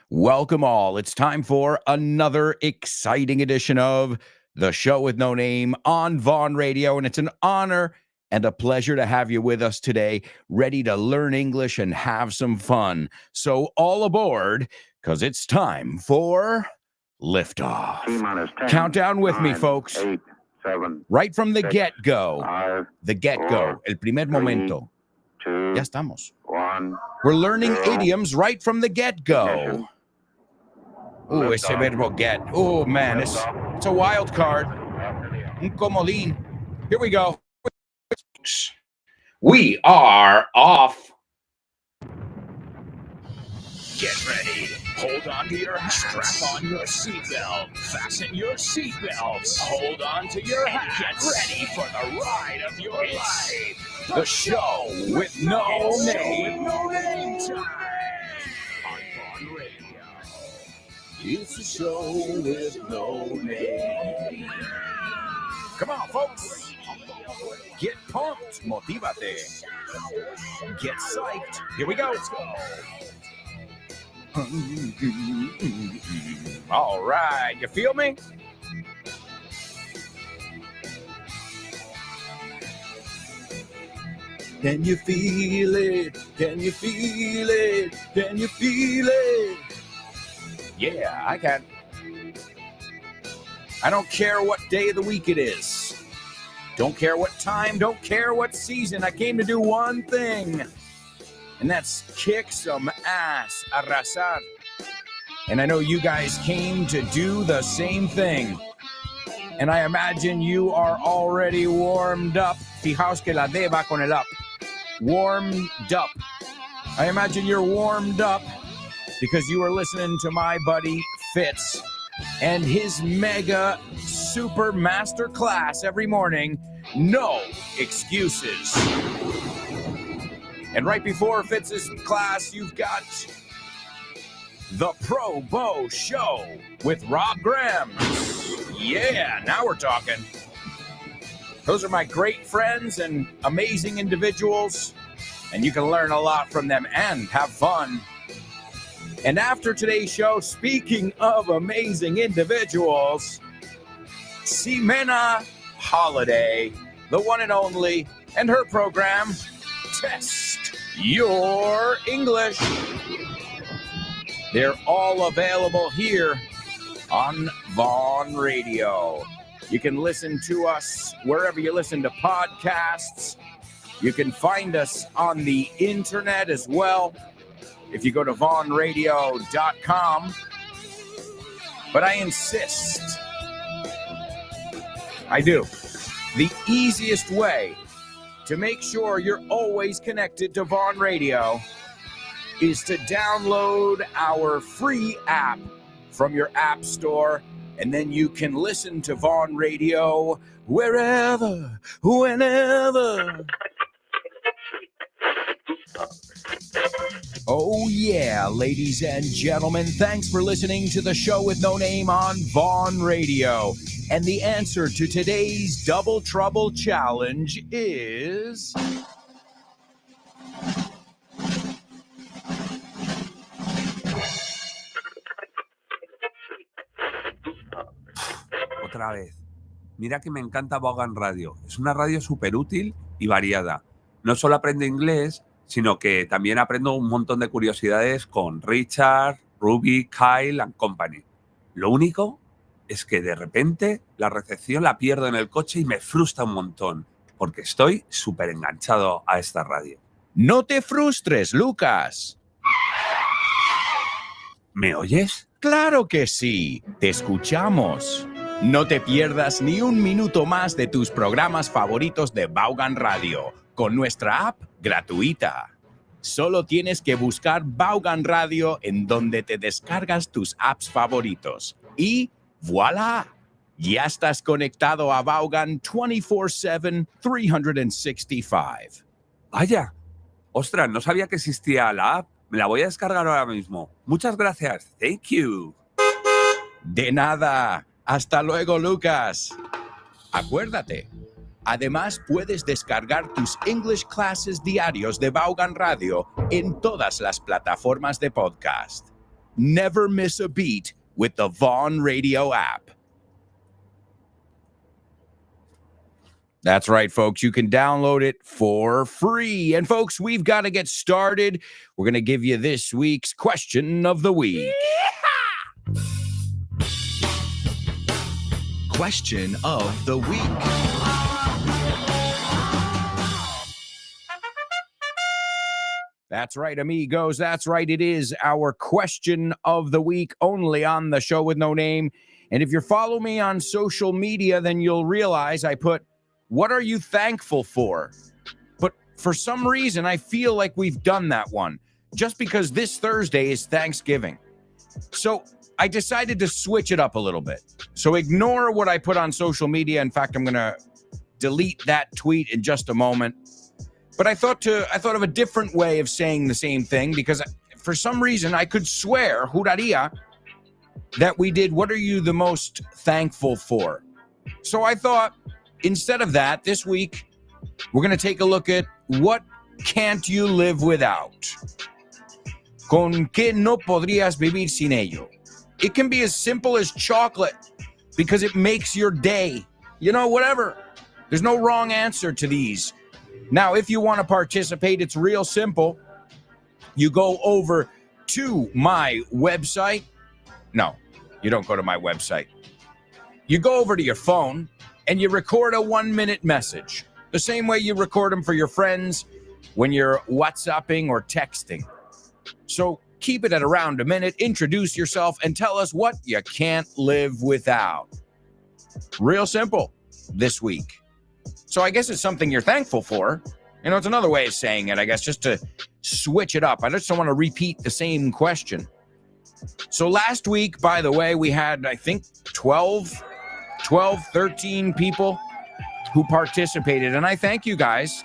Welcome all. It's time for another exciting edition of The Show with No Name on Vaughn Radio, and it's an honor and a pleasure to have you with us today, ready to learn English and have some fun. So all aboard, because it's time for Liftoff. Countdown with me, folks. 8, 7, right from the 6, get-go. 5, The get-go. 4, El primer 3, momento. 2, Ya estamos. 1. We're learning 0. idioms right from the get-go. Ignition. Oh, ese verbo get. Oh, man, it's a wild card. Un comodín. Here we go. We are off. Get ready. Hold on to your hat. Strap on your seatbelt. Fasten your seatbelts. Hold on to your hat. Get ready for the ride of your life. The show with no name. No name time. On Vaughn Radio. It's a show with no name. Come on, folks. Get pumped. Motívate. Get psyched. Here we go. All right. You feel me? Can you feel it? Can you feel it? Can you feel it? Yeah, I can. I don't care what day of the week it is. Don't care what time. Don't care what season. I came to do one thing. And that's kick some ass, arrasar. And I know you guys came to do the same thing. And I imagine you are already warmed up. Fijaos que la D va con el up. Warmed up. I imagine you're warmed up because you are listening to my buddy Fitz and his mega super master class every morning. No excuses. And right before Fitz's class, you've got the Pro Bow Show with Rob Graham. Yeah, now we're talking. Those are my great friends and amazing individuals, and you can learn a lot from them and have fun. And after today's show, speaking of amazing individuals, Ximena Holiday, the one and only, and her program, Test Your English. They're all available here on Vaughn Radio. You can listen to us wherever you listen to podcasts. You can find us on the internet as well if you go to vaughnradio.com. But I insist, I do, the easiest way to make sure you're always connected to Vaughn Radio is to download our free app from your app store, and then you can listen to Vaughn Radio wherever, whenever. Oh yeah, ladies and gentlemen, thanks for listening to the show with no name on Vaughn Radio. And the answer to today's Double Trouble Challenge is... Otra vez. Mira que me encanta Vaughan Radio. Es una radio súper útil y variada. No solo aprendo inglés, sino que también aprendo un montón de curiosidades con Richard, Ruby, Kyle and Company. Lo único es que de repente la recepción la pierdo en el coche y me frustra un montón, porque estoy súper enganchado a esta radio. No te frustres, Lucas. ¿Me oyes? Claro que sí, te escuchamos. No te pierdas ni un minuto más de tus programas favoritos de Vaughan Radio con nuestra app gratuita. Solo tienes que buscar Vaughan Radio en donde te descargas tus apps favoritos. Y ¡voilà! Ya estás conectado a Vaughan 24/7, 365. Vaya. Ostras, no sabía que existía la app. Me la voy a descargar ahora mismo. Muchas gracias. Thank you. De nada. Hasta luego, Lucas. Acuérdate, además puedes descargar tus English Classes diarios de Vaughan Radio en todas las plataformas de podcast. Never miss a beat with the Vaughn Radio app. That's right, folks. You can download it for free. And, folks, we've got to get started. We're going to give you this week's question of the week. Question of the week. That's right, amigos. That's right. It is our question of the week, only on the show with no name. And if you follow me on social media, then you'll realize I put, what are you thankful for? But for some reason, I feel like we've done that one, just because this Thursday is Thanksgiving. So I decided to switch it up a little bit. So ignore what I put on social media. In fact, I'm going to delete that tweet in just a moment. But I thought of a different way of saying the same thing, because for some reason I could swear, juraría, that we did, what are you the most thankful for? So I thought, instead of that, this week, we're going to take a look at what can't you live without? ¿Con qué no podrías vivir sin ello? It can be as simple as chocolate, because it makes your day. You know, whatever. There's no wrong answer to these. Now, if you want to participate, it's real simple. You go over to my website. No, you don't go to my website. You go over to your phone and you record a 1-minute message, the same way you record them for your friends when you're WhatsApping or texting. So keep it at around a minute, introduce yourself, and tell us what you can't live without. Real simple this week. So I guess it's something you're thankful for. You know, it's another way of saying it, I guess, just to switch it up. I just don't want to repeat the same question. So last week, by the way, we had, I think, 13 people who participated. And I thank you guys,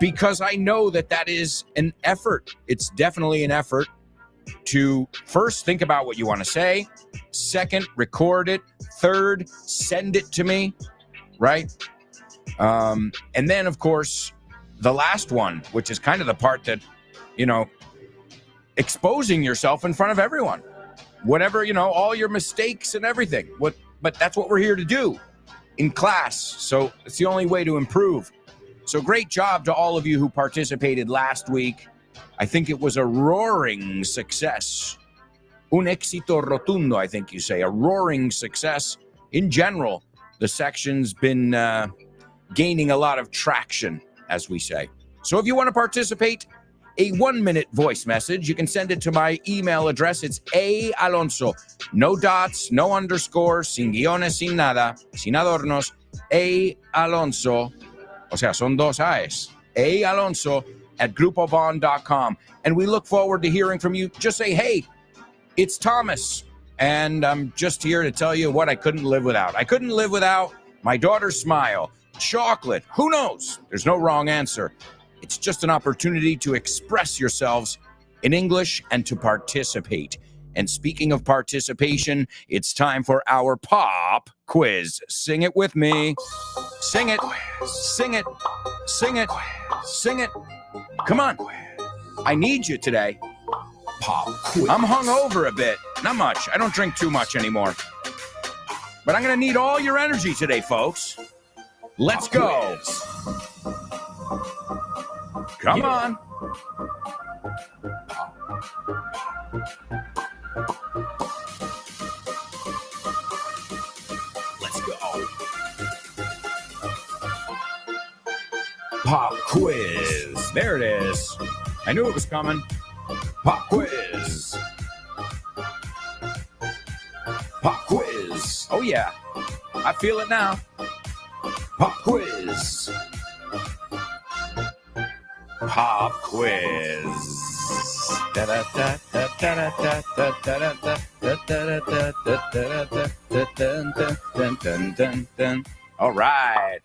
because I know that is an effort. It's definitely an effort to first think about what you want to say. Second, record it. Third, send it to me, right? And then, of course, the last one, which is kind of the part that, you know, exposing yourself in front of everyone. Whatever, you know, all your mistakes and everything. But that's what we're here to do in class. So it's the only way to improve. So great job to all of you who participated last week. I think it was a roaring success. Un éxito rotundo, I think you say. A roaring success. In general, the section's been gaining a lot of traction, as we say. So if you want to participate, a 1-minute voice message, you can send it to my email address. It's A.Alonso. No dots, no underscore, sin guiones, sin nada, sin adornos. A.Alonso. O sea, son dos A's. A.Alonso at grupovon.com. And we look forward to hearing from you. Just say, hey, it's Thomas, and I'm just here to tell you what I couldn't live without. I couldn't live without my daughter's smile. Chocolate. Who knows? There's no wrong answer. It's just an opportunity to express yourselves in English and to participate. And speaking of participation, it's time for our pop quiz. Sing it with me. Sing it. Sing it. Sing it. Sing it. Come on. I need you today. Pop quiz. I'm hungover a bit. Not much. I don't drink too much anymore. But I'm going to need all your energy today, folks. Let's go. Come on. Let's go. Pop quiz. There it is. I knew it was coming. Pop quiz. Pop quiz. Oh, yeah. I feel it now. Pop quiz. Pop quiz. All right.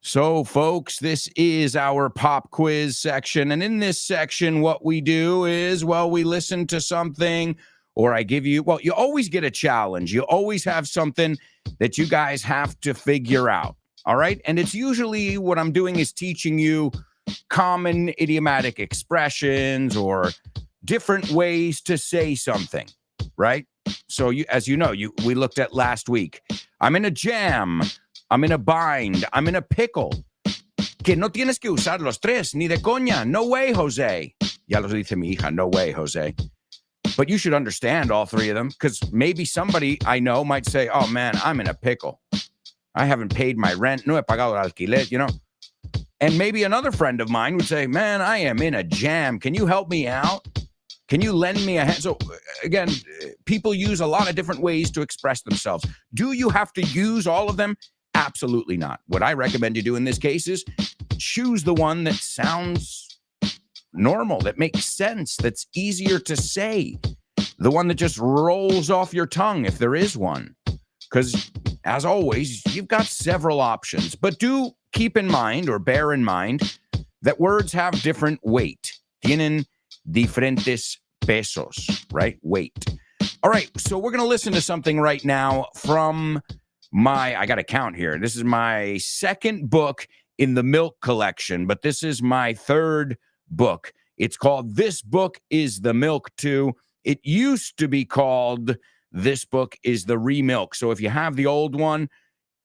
So, folks, this is our pop quiz section. And in this section, what we do is, well, we listen to something, or I give you, well, you always get a challenge. You always have something that you guys have to figure out. All right. And it's usually what I'm doing is teaching you common idiomatic expressions or different ways to say something, right? So as you know, we looked at last week. I'm in a jam. I'm in a bind. I'm in a pickle. Que no tienes que usar los tres, ni de coña. No way, Jose. Ya lo dice mi hija. No way, Jose. But you should understand all three of them, because maybe somebody I know might say, oh, man, I'm in a pickle. I haven't paid my rent. No he pagado el alquiler, you know. And maybe another friend of mine would say, man, I am in a jam. Can you help me out? Can you lend me a hand? So again, people use a lot of different ways to express themselves. Do you have to use all of them? Absolutely not. What I recommend you do in this case is choose the one that sounds normal, that makes sense, that's easier to say, the one that just rolls off your tongue if there is one. Because as always, you've got several options, but do keep in mind or bear in mind that words have different weight. Tienen diferentes pesos, right? Weight. All right, so we're going to listen to something right now from I got to count here. This is my second book in the Milk collection, but this is my third book. It's called This Book is the Milk 2. It used to be called This Book is the Remilk. So if you have the old one,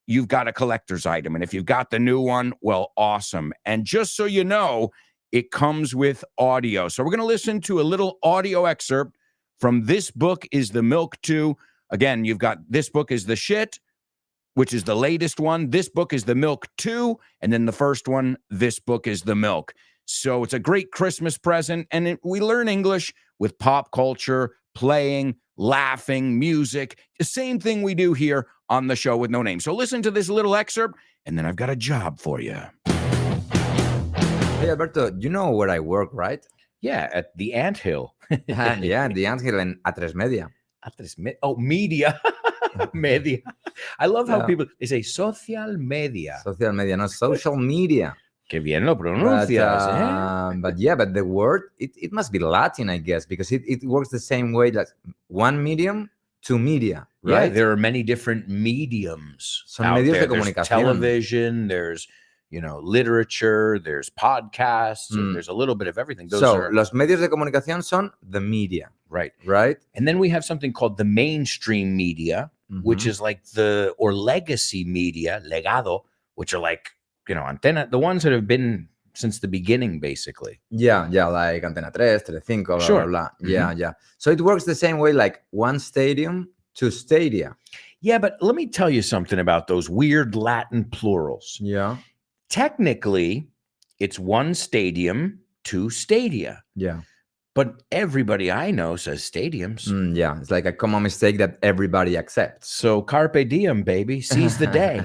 you've got a collector's item. And if you've got the new one, well, awesome. And just so you know, it comes with audio. So we're going to listen to a little audio excerpt from This Book is the Milk 2. Again, you've got This Book is the Shit, which is the latest one. This Book is the Milk 2. And then the first one, This Book is the Milk. So it's a great Christmas present. And we learn English with pop culture, playing, laughing, music. The same thing we do here on the show with No Name. So listen to this little excerpt, and then I've got a job for you. Hey, Alberto, you know where I work, right? Yeah, at the Anthill. Yeah, the Anthill in A3 Media. Media. Media. I love how Yeah. people, they say social media. Social media, not social media. Que bien lo pronuncias, But the word, it must be Latin, I guess, because it works the same way, like one medium, two media, Yeah, right? there are many different mediums Son out medios there. de There's comunicación. television, there's, literature, there's podcasts, and there's a little bit of everything. Those So, are los medios de comunicación son the media, right. right? And then we have something called the mainstream media, which is like or legacy media, legado, which are like, antena, the ones that have been since the beginning, basically. Yeah, like Antena 3, Telecinco, blah, Sure. blah, blah. Yeah. So it works the same way, like one stadium, two stadia. Yeah, but let me tell you something about those weird Latin plurals. Yeah. Technically, it's one stadium, two stadia. Yeah. But everybody I know says stadiums. Yeah, it's like a common mistake that everybody accepts. So carpe diem, baby. Seize the day.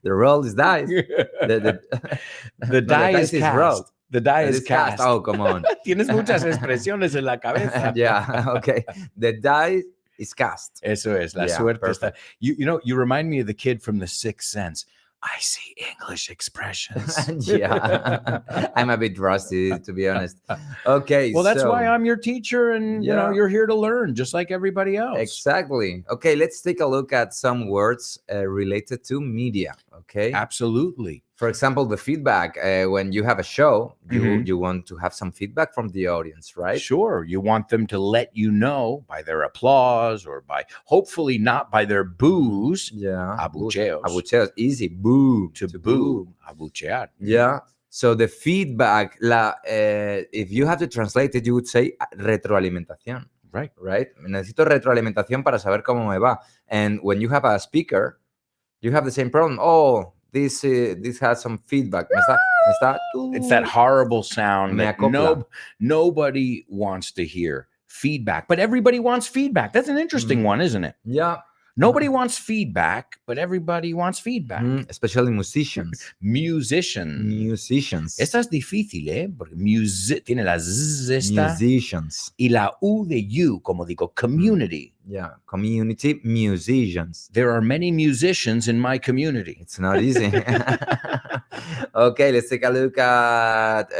The roll is dice. The die is cast. rolled. The die It is is cast. cast. Oh, come on. Tienes muchas expresiones en la cabeza. Yeah, okay. The die is cast. Eso es. La Yeah, suerte está. perfect. You remind me of the kid from The Sixth Sense. I see English expressions. Yeah. I'm a bit rusty, to be honest. Okay. Well, that's so, why I'm your teacher, and Yeah. you're here to learn, just like everybody else. Exactly. Okay, let's take a look at some words related to media. Okay. Absolutely. For example, the feedback. When you have a show, you want to have some feedback from the audience, right? Sure. You want them to let you know by their applause or hopefully not by their boos. Yeah. Abucheos. Abucheos. Easy. Boo. To boo. Abuchear. Yeah. So the feedback, if you have to translate it, you would say retroalimentación. Right. Right? Necesito retroalimentación para saber cómo me va. And when you have a speaker, you have the same problem. Oh, this has some feedback. Me está, It's that horrible sound Me that acopla. nobody wants to hear. Feedback. But everybody wants feedback. That's an interesting one, isn't it? Yeah. Nobody wants feedback, but everybody wants feedback. Especially musicians. Musicians. Esta es difícil, ¿eh? Porque tiene la Z esta Musicians. y la U de you, como digo, community. Yeah. Community musicians. There are many musicians in my community. It's not easy. Okay, let's take a look at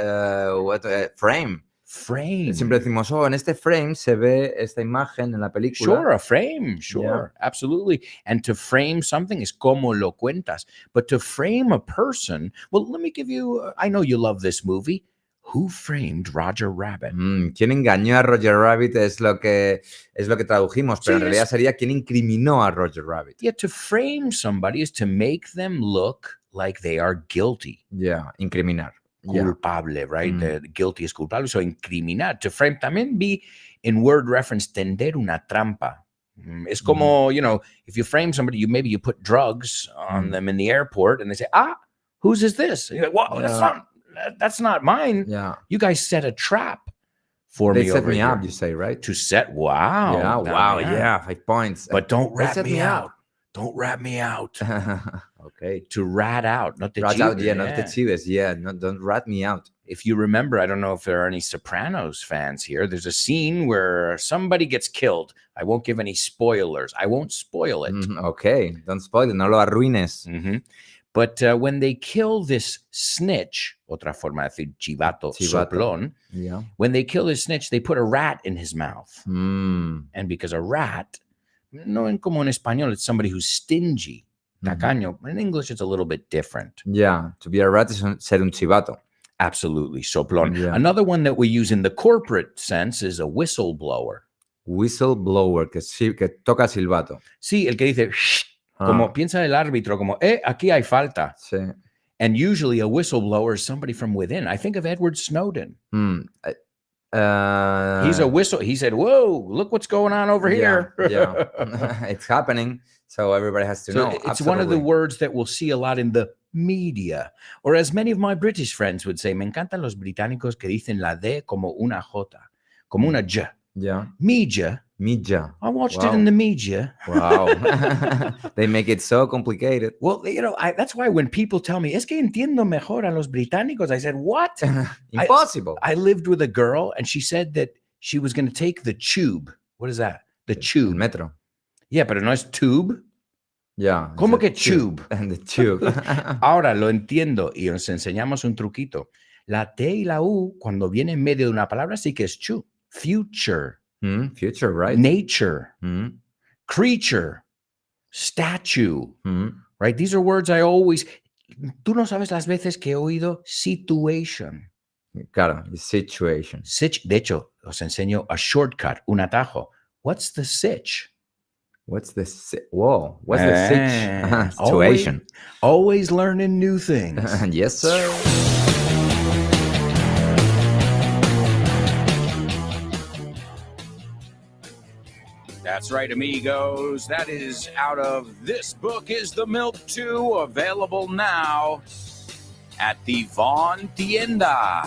frame. Frame. Siempre decimos, en este frame se ve esta imagen en la película. Sure, a frame. Sure, absolutely. And to frame something is como lo cuentas. But to frame a person, well, let me give you, I know you love this movie. Who framed Roger Rabbit? ¿Quién engañó a Roger Rabbit? Es lo que tradujimos, pero en Sí, realidad es- sería quién incriminó a Roger Rabbit. Yeah, to frame somebody is to make them look like they are guilty. Ya, incriminar. Ya. Culpable, right? Mm. The guilty is culpable. So incriminar. To frame también be in word reference, tender una trampa. Es como, you know, if you frame somebody, maybe you put drugs on them in the airport and they say, whose is this? And you're like, well, that's not mine. Yeah. You guys set a trap for They me set over me here. up, you say, right? To set, wow. Yeah, Now, wow, yeah, 5 points. But don't They rat set me out. Don't rat me out. Okay. To rat out, not the Rat out, chives, yeah, not the chives, yeah. No, don't rat me out. If you remember, I don't know if there are any Sopranos fans here. There's a scene where somebody gets killed. I won't give any spoilers. I won't spoil it. Okay, don't spoil it, no lo arruines. But when they kill this snitch, otra forma de decir chivato, soplón, Yeah. when they kill this snitch, they put a rat in his mouth. And because a rat, no en como en español, it's somebody who's stingy, tacaño. In English, it's a little bit different. Yeah, to be a rat is ser un chivato. Absolutely, soplón. Yeah. Another one that we use in the corporate sense is a whistleblower. Whistleblower, que toca silbato. Sí, el que dice, "Shh", como piensa el árbitro, como, aquí hay falta. Sí. And usually a whistleblower is somebody from within. I think of Edward Snowden. He's a whistle. He said, whoa, look what's going on over here. Yeah. It's happening. So everybody has to know. It's one of the words that we'll see a lot in the media. Or as many of my British friends would say, me encantan los británicos que dicen la D como una J, como una J. Yeah. Media. I watched it in the media. Wow. They make it so complicated. Well, you know, that's why when people tell me, es que entiendo mejor a los británicos, I said, what? Impossible. I lived with a girl and she said that she was going to take the tube. What is that? The tube. El metro. Yeah, pero no es tube. Yeah. ¿Cómo que tube? And the tube. Ahora lo entiendo y os enseñamos un truquito. La T y la U, cuando viene en medio de una palabra, sí que es chu. Future. Future, right? Nature. Creature. Statue. Right? These are words I always... Tú no sabes las veces que he oído situation. Claro, situation. De hecho, os enseño a shortcut, un atajo. What's the sitch? What's the whoa? What's the sitch? Situation. Always learning new things. Yes, sir. That's right, amigos. That is out of This Book is the Milk 2, available now at the Von Tienda.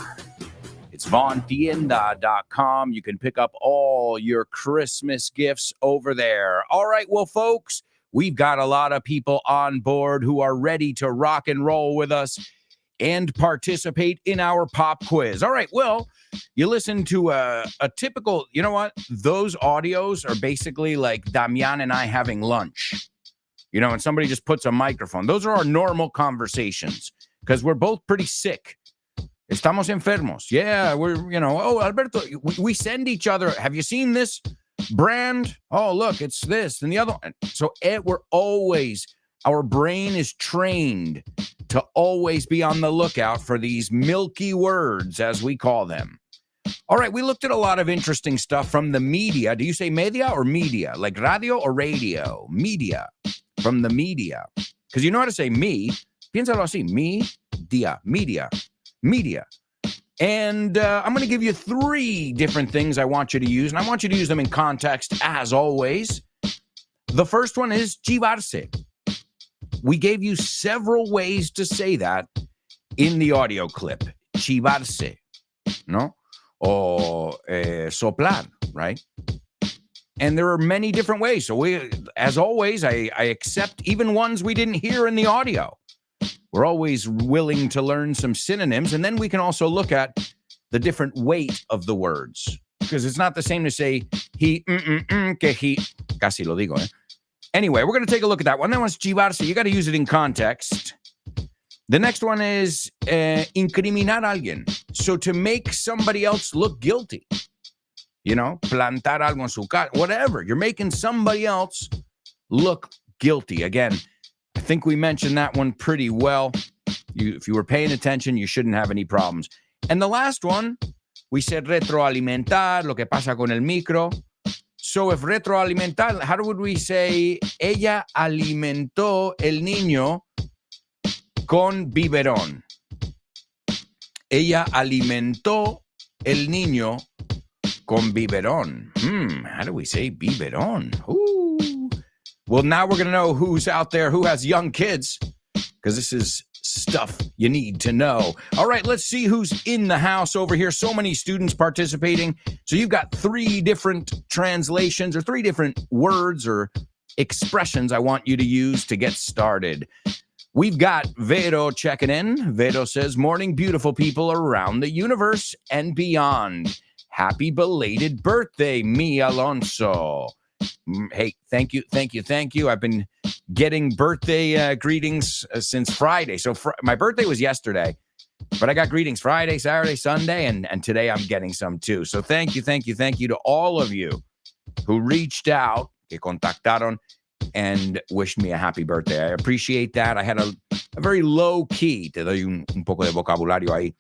It's vontienda.com. You can pick up all your Christmas gifts over there. All right, well, folks, we've got a lot of people on board who are ready to rock and roll with us and participate in our pop quiz. All right, well, you listen to a typical, you know what? Those audios are basically like Damian and I having lunch. You know, and somebody just puts a microphone. Those are our normal conversations because we're both pretty sick. Estamos enfermos. Yeah, we're, you know, oh, Alberto, we send each other. Have you seen this brand? Oh, look, it's this and the other one. So we're always, our brain is trained to always be on the lookout for these milky words, as we call them. All right, we looked at a lot of interesting stuff from the media. Do you say media or media? Like radio or radio? Media. From the media. Because you know how to say me. Piénsalo así. Media. And I'm going to give you 3 different things I want you to use, and I want you to use them in context, as always. The first one is chivarse. We gave you several ways to say that in the audio clip. Chivarse, no? Or soplar, right? And there are many different ways. So we, as always, I accept even ones we didn't hear in the audio. We're always willing to learn some synonyms, and then we can also look at the different weight of the words, because it's not the same to say he, que he. Casi lo digo, eh? Anyway, we're going to take a look at that one. That one's chivarse. You got to use it in context. The next one is incriminar a alguien. So to make somebody else look guilty. You know, plantar algo en su casa, whatever. You're making somebody else look guilty. Again, I think we mentioned that one pretty well. If you were paying attention, you shouldn't have any problems. And the last one, we said retroalimentar, lo que pasa con el micro. So if retroalimentar, how would we say ella alimentó el niño con biberón? Ella alimentó el niño con biberón. How do we say biberón? Ooh. Well, now we're going to know who's out there who has young kids, because this is stuff you need to know. All right, let's see who's in the house over here. So many students participating. So you've got 3 different translations or 3 different words or expressions I want you to use to get started. We've got Vero checking in. Vero says, morning, beautiful people around the universe and beyond. Happy belated birthday, mi Alonso. Hey, thank you. I've been getting birthday greetings since Friday. So my birthday was yesterday, but I got greetings Friday, Saturday, Sunday, and today I'm getting some too. So thank you to all of you who reached out, que contactaron, and wished me a happy birthday. I appreciate that. I had a very low-key, te doy un poco de vocabulario ahí,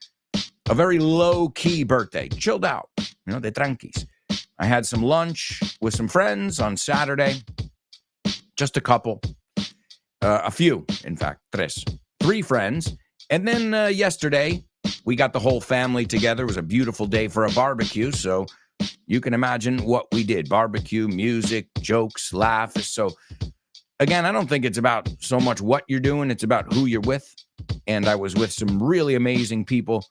a very low-key birthday, chilled out, de tranquis. I had some lunch with some friends on Saturday, just a couple, a few, in fact, 3 friends. And then yesterday, we got the whole family together. It was a beautiful day for a barbecue, so you can imagine what we did. Barbecue, music, jokes, laughs. So, again, I don't think it's about so much what you're doing. It's about who you're with. And I was with some really amazing people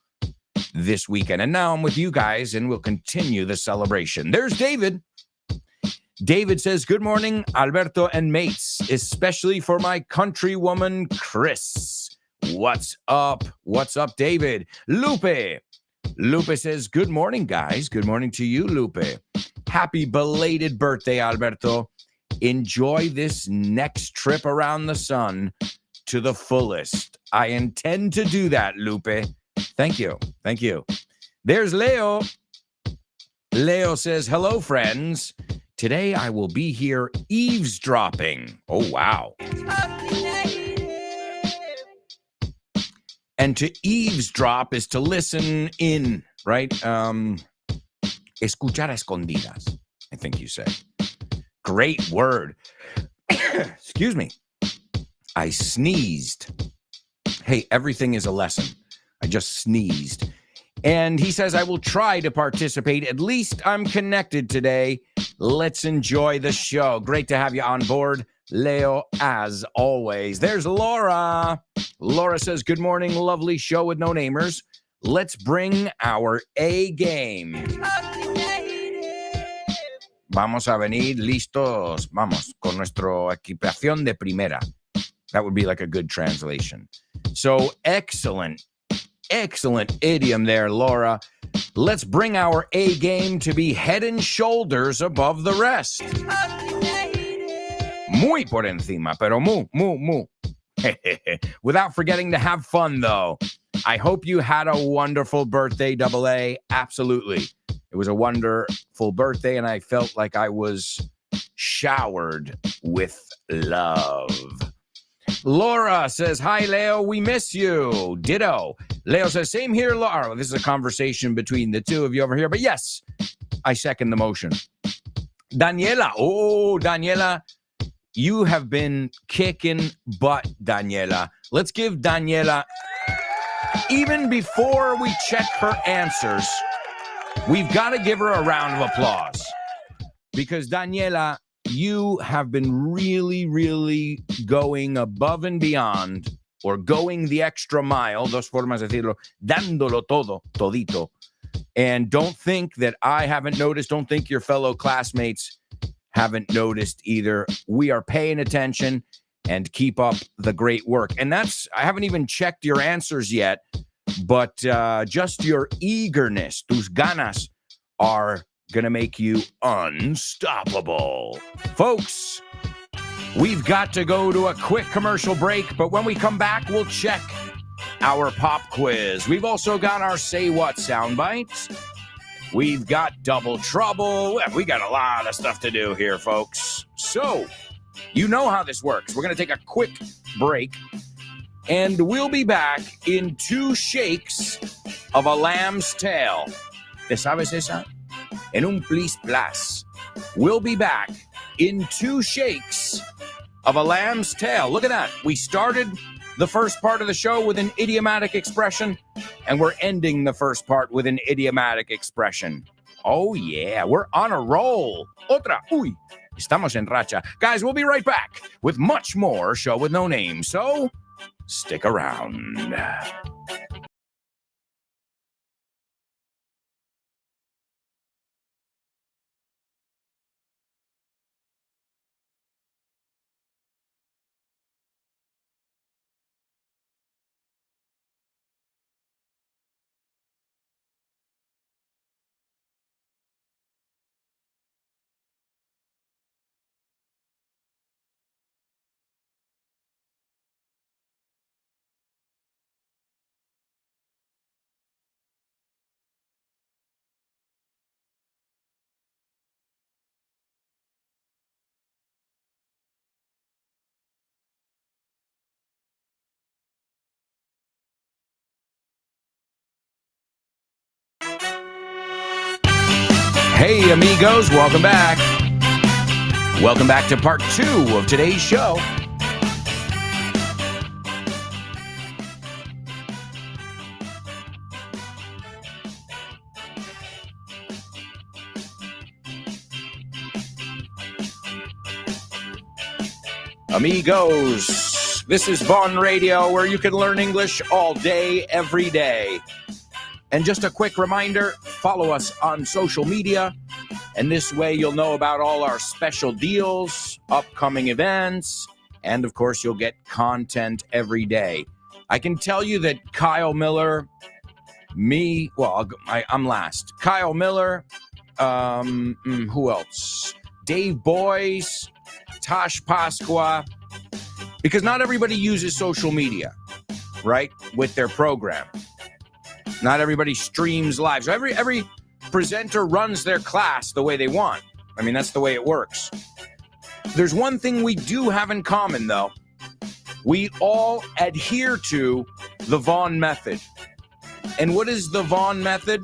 this weekend. And now I'm with you guys, and we'll continue the celebration. There's David. David says, good morning, Alberto and mates, especially for my countrywoman, Chris. What's up? What's up, David? Lupe. Lupe says, good morning, guys. Good morning to you, Lupe. Happy belated birthday, Alberto. Enjoy this next trip around the sun to the fullest. I intend to do that, Lupe. Thank you. There's Leo. Leo says, hello, friends. Today I will be here eavesdropping. Oh, wow. And to eavesdrop is to listen in, right? Escuchar a escondidas, I think you say. Great word. Excuse me. I sneezed. Hey, everything is a lesson. I just sneezed. And he says, I will try to participate. At least I'm connected today. Let's enjoy the show. Great to have you on board, Leo, as always. There's Laura. Laura says, good morning, lovely show with no namers. Let's bring our A game. Vamos a venir listos. Vamos, con nuestra equipación de primera. That would be like a good translation. So excellent idiom there, Laura. Let's bring our A game to be head and shoulders above the rest. Muy por encima, pero mu. Without forgetting to have fun, though. I hope you had a wonderful birthday, Double A. Absolutely. It was a wonderful birthday, and I felt like I was showered with love. Laura says, hi, Leo, we miss you. Ditto. Leo says, same here, Laura. This is a conversation between the two of you over here, but yes, I second the motion. Daniela. Oh, Daniela, you have been kicking butt, Daniela. Let's give Daniela, even before we check her answers, we've got to give her a round of applause. Because, Daniela, you have been really going above and beyond, or going the extra mile, dos formas de decirlo, dándolo todo, todito. And don't think that I haven't noticed. Don't think your fellow classmates haven't noticed either. We are paying attention, and keep up the great work. And that's, I haven't even checked your answers yet, but just your eagerness, tus ganas, are going to make you unstoppable. Folks, we've got to go to a quick commercial break, but when we come back, we'll check our pop quiz. We've also got our Say What sound bites. We've got Double Trouble. We got a lot of stuff to do here, folks. So, you know how this works. We're going to take a quick break, and we'll be back in 2 shakes of a lamb's tail. ¿Te sabes esa? En un plis plas. We'll be back in 2 shakes of a lamb's tail. Look at that. We started the first part of the show with an idiomatic expression, and we're ending the first part with an idiomatic expression. Oh, yeah, we're on a roll. Otra. Uy. Estamos en racha. Guys, we'll be right back with much more Show with No Name, so stick around. Hey, amigos, welcome back. Welcome back to part 2 of today's show. Amigos, this is Vaughn Radio, where you can learn English all day, every day. And just a quick reminder, follow us on social media, and this way you'll know about all our special deals, upcoming events, and of course you'll get content every day. I can tell you that Kyle Miller, I'm last. Kyle Miller, who else? Dave Boyce, Tosh Pasqua, because not everybody uses social media, right, with their program. Not everybody streams live. So every presenter runs their class the way they want. I mean, that's the way it works. There's one thing we do have in common, though. We all adhere to the Vaughn method. And what is the Vaughn method?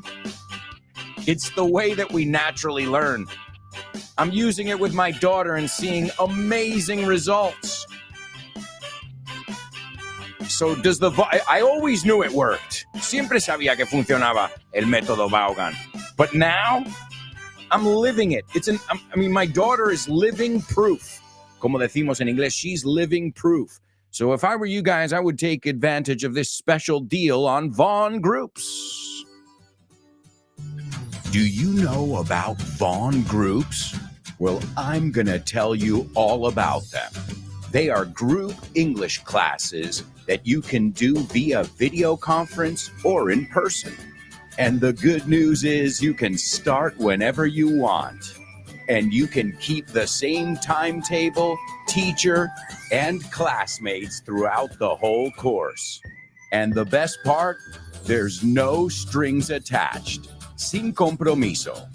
It's the way that we naturally learn. I'm using it with my daughter and seeing amazing results. So I always knew it worked. Siempre sabía que funcionaba el método Vaughan. But now, I'm living it. My daughter is living proof. Como decimos en inglés, she's living proof. So if I were you guys, I would take advantage of this special deal on Vaughn Groups. Do you know about Vaughn Groups? Well, I'm going to tell you all about them. They are group English classes that you can do via video conference or in person. And the good news is you can start whenever you want. And you can keep the same timetable, teacher, and classmates throughout the whole course. And the best part, there's no strings attached. Sin compromiso.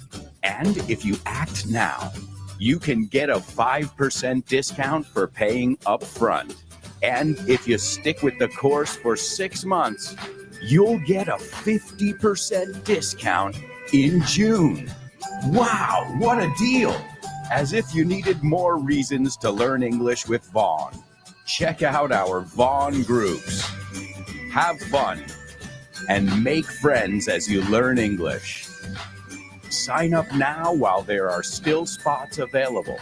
And if you act now, you can get a 5% discount for paying up front. And if you stick with the course for 6 months, you'll get a 50% discount in June. Wow, what a deal! As if you needed more reasons to learn English with Vaughn. Check out our Vaughn Groups. Have fun and make friends as you learn English. Sign up now while there are still spots available.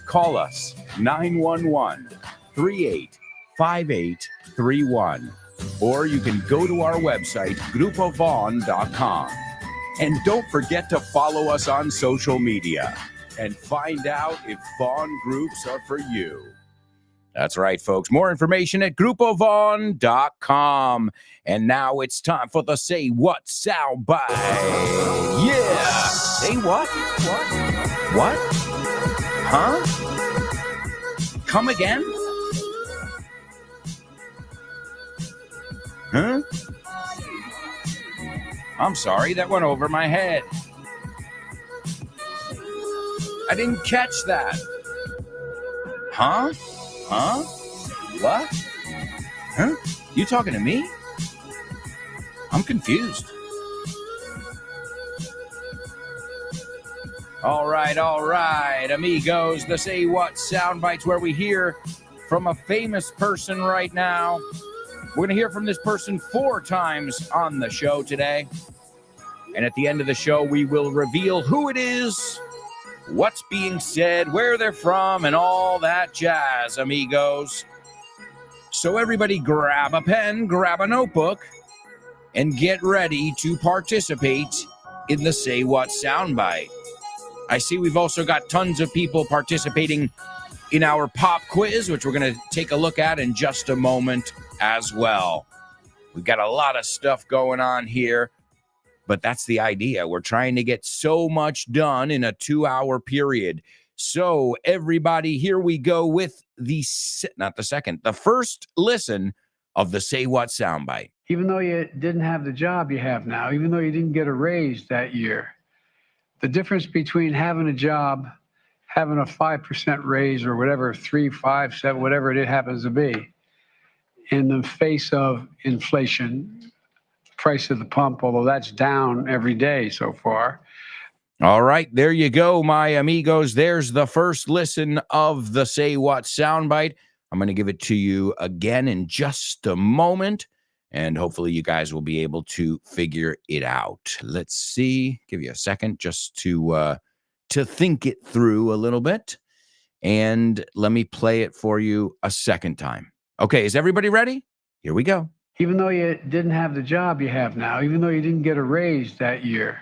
Call us 911-385831. Or you can go to our website, grupovaughn.com. And don't forget to follow us on social media and find out if Vaughn Groups are for you. That's right, folks. More information at grupovaughn.com. And now it's time for the Say What soundbite. Yeah! Say what? What? Huh? Come again? Huh? I'm sorry, that went over my head. I didn't catch that. Huh? Huh? What? Huh? You talking to me? I'm confused. All right, amigos. The Say What sound bites where we hear from a famous person right now. We're going to hear from this person 4 times on the show today. And at the end of the show, we will reveal who it is, what's being said, where they're from, and all that jazz, amigos. So everybody grab a pen, grab a notebook, and get ready to participate in the Say What soundbite. I see we've also got tons of people participating in our pop quiz, which we're going to take a look at in just a moment as well. We've got a lot of stuff going on here, but that's the idea. We're trying to get so much done in a 2-hour period. So everybody, here we go with the first listen of the Say What soundbite. Even though you didn't have the job you have now, even though you didn't get a raise that year, the difference between having a job, having a 5% raise or whatever, 3, 5, 7, whatever it happens to be, in the face of inflation, price of the pump, although that's down every day so far. All right, there you go, my amigos. There's the first listen of the Say What soundbite. I'm going to give it to you again in just a moment, and hopefully you guys will be able to figure it out. Let's see. Give you a second just to think it through a little bit, and let me play it for you a second time. Okay, is everybody ready? Here we go. Even though you didn't have the job you have now, even though you didn't get a raise that year,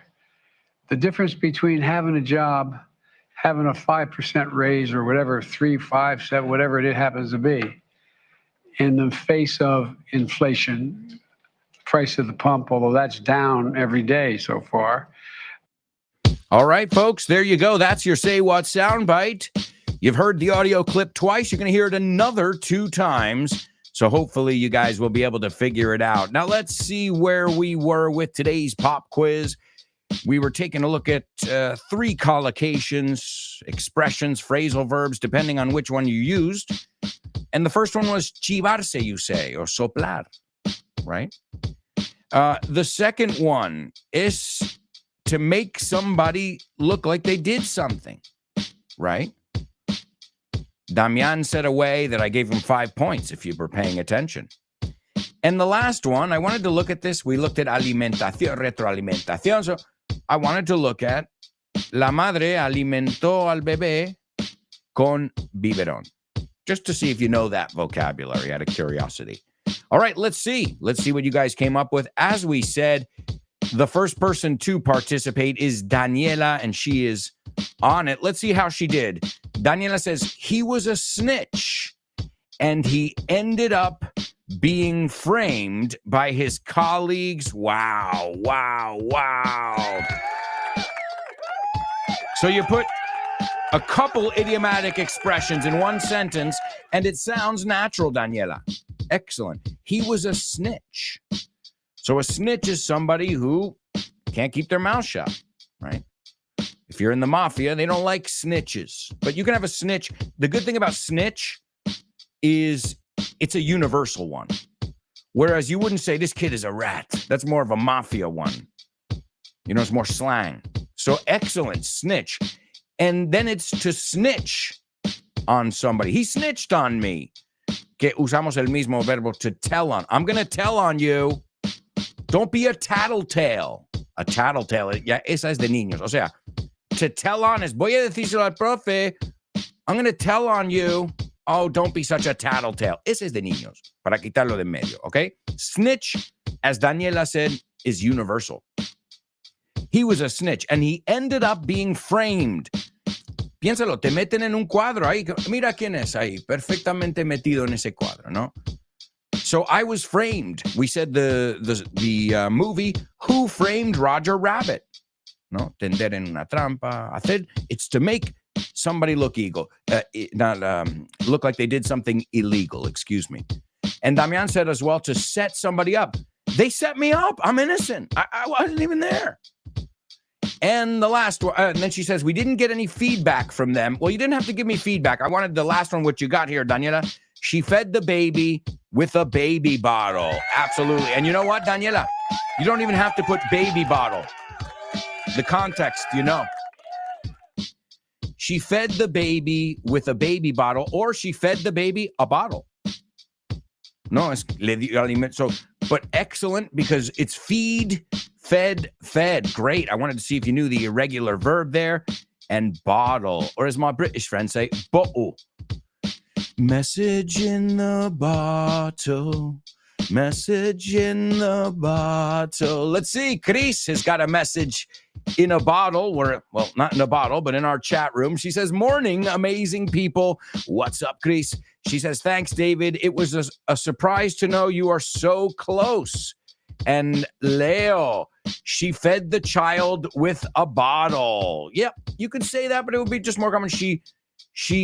the difference between having a job, having a 5% raise or whatever, 3, 5, 7, whatever it happens to be, in the face of inflation, price of the pump, although that's down every day so far. All right, folks, there you go. That's your Say What soundbite. You've heard the audio clip twice. You're going to hear it another 2 times. So hopefully you guys will be able to figure it out. Now let's see where we were with today's pop quiz. We were taking a look at 3 collocations, expressions, phrasal verbs, depending on which one you used. And the first one was chivarse, you say, or soplar, right? The second one is to make somebody look like they did something, right? Damian said a way that I gave him 5 points if you were paying attention. And the last one, I wanted to look at this. We looked at alimentación, retroalimentación. So I wanted to look at la madre alimentó al bebé con biberón. Just to see if you know that vocabulary out of curiosity. All right, let's see. Let's see what you guys came up with. As we said, the first person to participate is Daniela, and she is on it. Let's see how she did. Daniela says, he was a snitch, and he ended up being framed by his colleagues. Wow, wow, wow. So you put a couple idiomatic expressions in one sentence, and it sounds natural, Daniela. Excellent. He was a snitch. So a snitch is somebody who can't keep their mouth shut, right? If you're in the mafia, they don't like snitches. But you can have a snitch. The good thing about snitch is it's a universal one. Whereas you wouldn't say this kid is a rat. That's more of a mafia one. You know, it's more slang. So excellent, snitch. And then it's to snitch on somebody. He snitched on me. Que usamos el mismo verbo, to tell on. I'm going to tell on you. Don't be a tattletale. A tattletale. Ya, esa es de niños. O sea, to tell on is, voy a decírselo al profe. I'm going to tell on you. Oh, don't be such a tattletale. Ese es de niños. Para quitarlo de en medio, okay? Snitch, as Daniela said, is universal. He was a snitch, and he ended up being framed. Piénsalo, te meten en un cuadro ahí. Mira quién es ahí, perfectamente metido en ese cuadro, ¿no? So I was framed. We said the movie Who Framed Roger Rabbit? No, tender en una trampa. It's to make somebody look look like they did something illegal. Excuse me. And Damian said as well to set somebody up. They set me up. I'm innocent. I wasn't even there. And the last one, and then she says, we didn't get any feedback from them. Well, you didn't have to give me feedback. I wanted the last one, which you got here, Daniela. She fed the baby with a baby bottle. Absolutely. And you know what, Daniela? You don't even have to put baby bottle. The context, you know. she fed the baby with a baby bottle, or she fed the baby a bottle. No, es le dio alimento. So, but excellent because it's feed, fed, fed. Great. I wanted to see if you knew the irregular verb there. And bottle, or as my British friends say, bottle. Message in the bottle. Message in the bottle. Let's see. Chris has got a message in a bottle. Well, not in a bottle, but in our chat room. She says, morning, amazing people. What's up, Chris? She says, thanks, David. It was a surprise to know you are so close. And Leo, she fed the child with a bottle. Yep, you could say that, but it would be just more common. She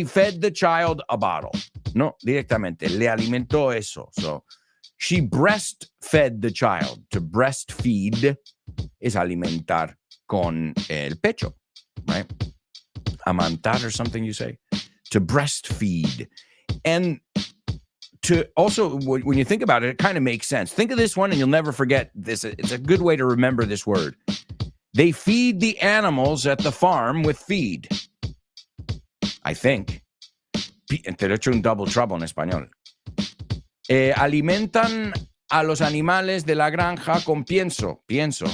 fed the child a bottle. No, directamente. Le alimentó eso. So she breastfed the child. To breastfeed is alimentar con el pecho, right? Amantar or something you say. To breastfeed. And to also, when you think about it, it kind of makes sense. Think of this one and you'll never forget this. It's a good way to remember this word. They feed the animals at the farm with feed. I think. Te lo he hecho un double trouble en español. Alimentan a los animales de la granja con pienso. Pienso.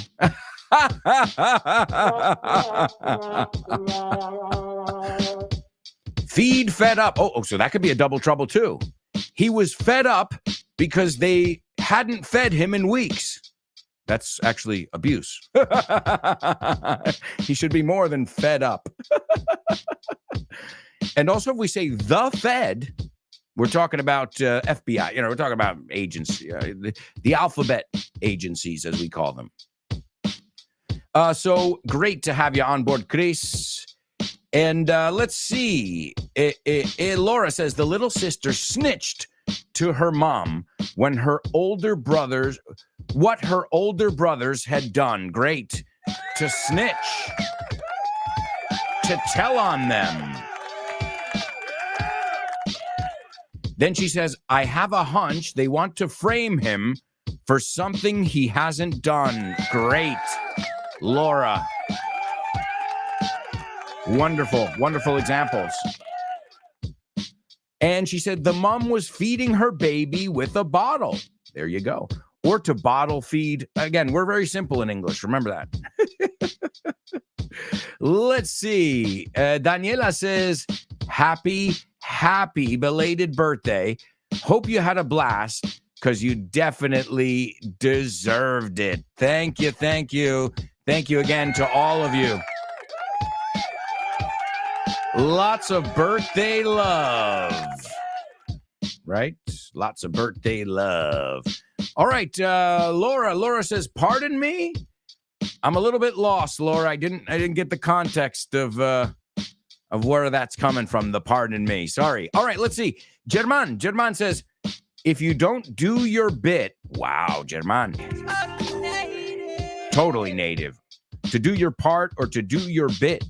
Feed, fed up. Oh, so that could be a double trouble too. He was fed up because they hadn't fed him in weeks. That's actually abuse. He should be more than fed up. And also, if we say the Fed, we're talking about FBI. We're talking about agency, the alphabet agencies, as we call them. So great to have you on board, Chris. And let's see. Laura says the little sister snitched to her mom when her older brothers, what her older brothers had done. Great. To snitch. To tell on them. Then she says, I have a hunch they want to frame him for something he hasn't done. Great. Laura. Wonderful, wonderful examples. And she said the mom was feeding her baby with a bottle. There you go. Or to bottle feed. Again, we're very simple in English. Remember that. Let's see. Daniela says, happy belated birthday. Hope you had a blast because you definitely deserved it. Thank you. Thank you. Thank you again to all of you. Lots of birthday love, right? Lots of birthday love. All right, Laura. Laura says, "Pardon me, I'm a little bit lost, Laura. I didn't get the context of where that's coming from. The pardon me. Sorry. All right, let's see. German says, if you don't do your bit, wow, German, totally native. To do your part or to do your bit.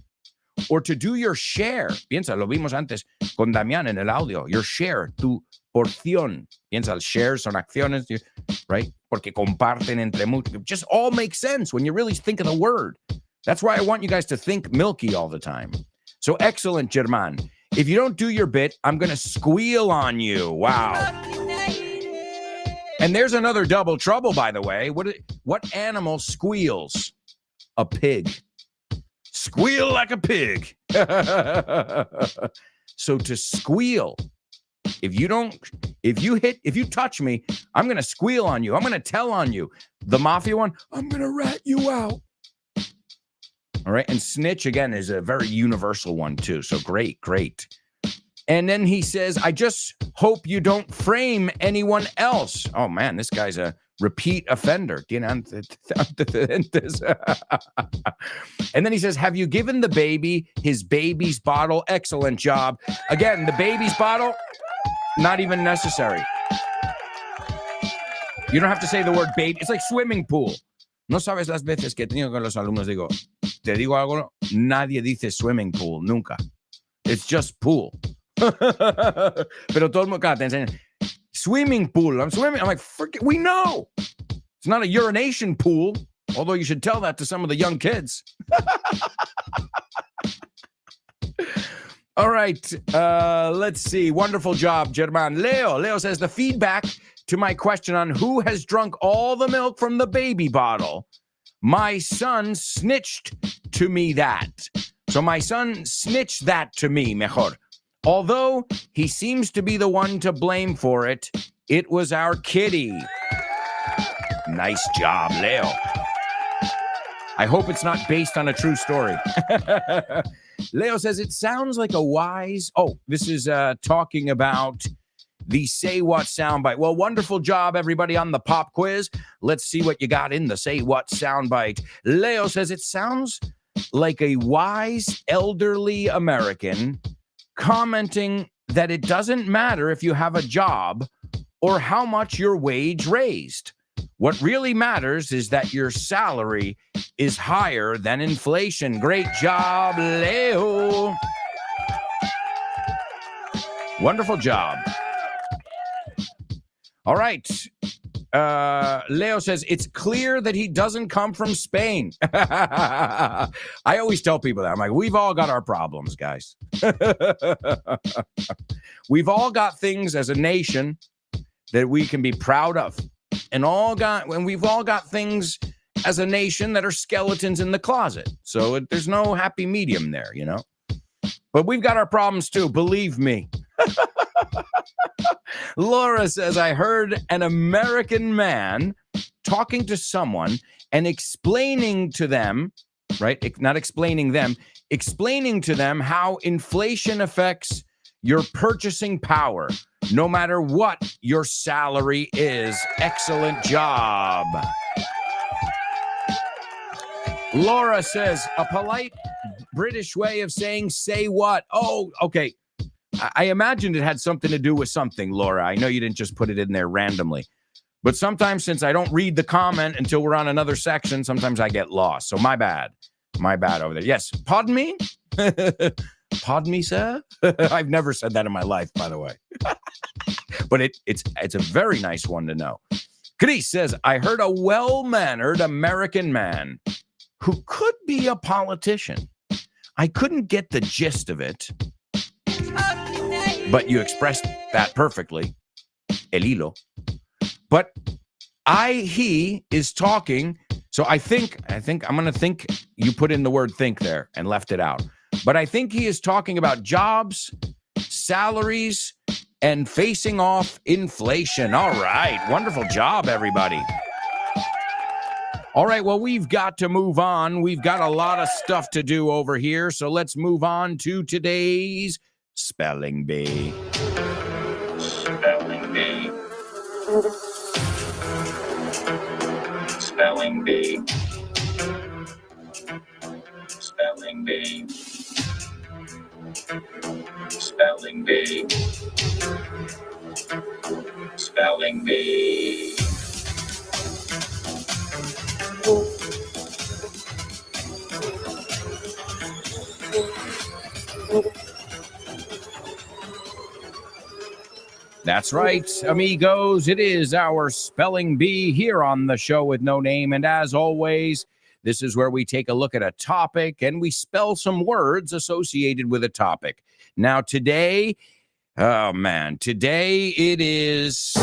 Or to do your share. Piensa, lo vimos antes con Damián en el audio. Your share, tu porción. Piensa, shares son acciones, right? Porque comparten entre muchos. It just all makes sense when you really think of the word. That's why I want you guys to think milky all the time. So excellent, German. If you don't do your bit, I'm going to squeal on you. Wow. And there's another double trouble, by the way. What animal squeals? A pig. Squeal like a pig. So to squeal, if you touch me, I'm going to squeal on you. I'm going to tell on you. The mafia one, I'm going to rat you out. All right. And snitch, again, is a very universal one, too. So great. And then he says, I just hope you don't frame anyone else. Oh, man, this guy's a repeat offender. And then he says, have you given the baby his baby's bottle? Excellent job. Again, the baby's bottle, not even necessary. You don't have to say the word baby. It's like swimming pool. No sabes las veces que he tenido con los alumnos. Te digo algo, nadie dice swimming pool, nunca. It's just pool. Pero todo el mundo te enseña, swimming pool. I'm swimming. I'm like, we know. It's not a urination pool, although you should tell that to some of the young kids. All right. Let's see. Wonderful job, German. Leo says the feedback to my question on who has drunk all the milk from the baby bottle. My son snitched to me that. So my son snitched that to me, mejor. Although he seems to be the one to blame for it, it was our kitty. Nice job, Leo. I hope it's not based on a true story. Leo says it sounds like a wise... Oh, this is talking about the Say What soundbite. Well, wonderful job, everybody, on the pop quiz. Let's see what you got in the Say What soundbite. Leo says it sounds like a wise elderly American commenting that it doesn't matter if you have a job or how much your wage raised. What really matters is that your salary is higher than inflation. Great job, Leo. Wonderful job. All right. Leo says, it's clear that he doesn't come from Spain. I always tell people that. I'm like, we've all got our problems, guys. We've all got things as a nation that we can be proud of. And we've all got things as a nation that are skeletons in the closet. So there's no happy medium there, you know. But we've got our problems too, believe me. Laura says, I heard an American man talking to someone and explaining to them, right? Not explaining them, explaining to them how inflation affects your purchasing power, no matter what your salary is. Excellent job. Laura says, a polite British way of saying, say what? Oh, okay. I imagined it had something to do with something, Laura. I know you didn't just put it in there randomly. But sometimes, since I don't read the comment until we're on another section, sometimes I get lost. So my bad. My bad over there. Yes. Pardon me? Pardon me, sir? I've never said that in my life, by the way. But it's a very nice one to know. Chris says, I heard a well-mannered American man who could be a politician. I couldn't get the gist of it, but you expressed that perfectly. El hilo. But he is talking. So I think I'm going to think you put in the word think there and left it out. But I think he is talking about jobs, salaries, and facing off inflation. All right. Wonderful job, everybody. All right. Well, we've got to move on. We've got a lot of stuff to do over here. So let's move on to today's Spelling Bee. Spelling Bee. Spelling Bee. Spelling Bee. Spelling Bee. Spelling Bee. That's right, amigos. It is our Spelling Bee here on the show with no name. And as always, this is where we take a look at a topic and we spell some words associated with a topic. Now, today it is...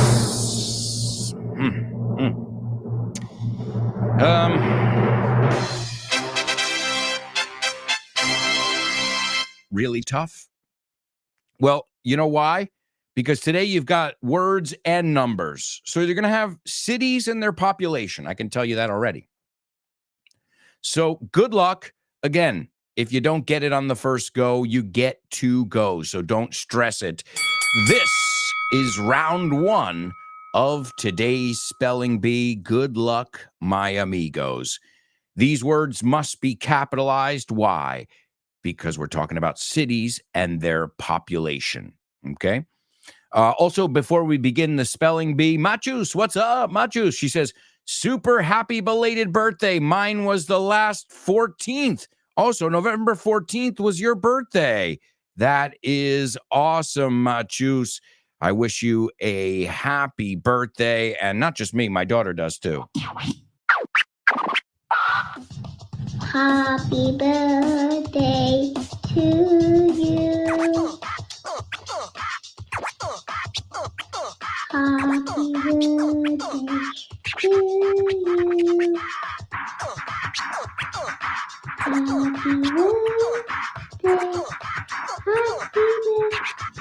really tough. Well, you know why? Because today you've got words and numbers. So you're going to have cities and their population. I can tell you that already. So good luck. Again, if you don't get it on the first go, you get to go. So don't stress it. This is round one of today's Spelling Bee. Good luck, my amigos. These words must be capitalized. Why? Because we're talking about cities and their population. Okay? Also, before we begin the Spelling Bee, Machus, what's up, Machus? She says, super happy belated birthday. Mine was the last 14th. Also, November 14th was your birthday. That is awesome, Machus. I wish you a happy birthday. And not just me, my daughter does too. Happy birthday to you.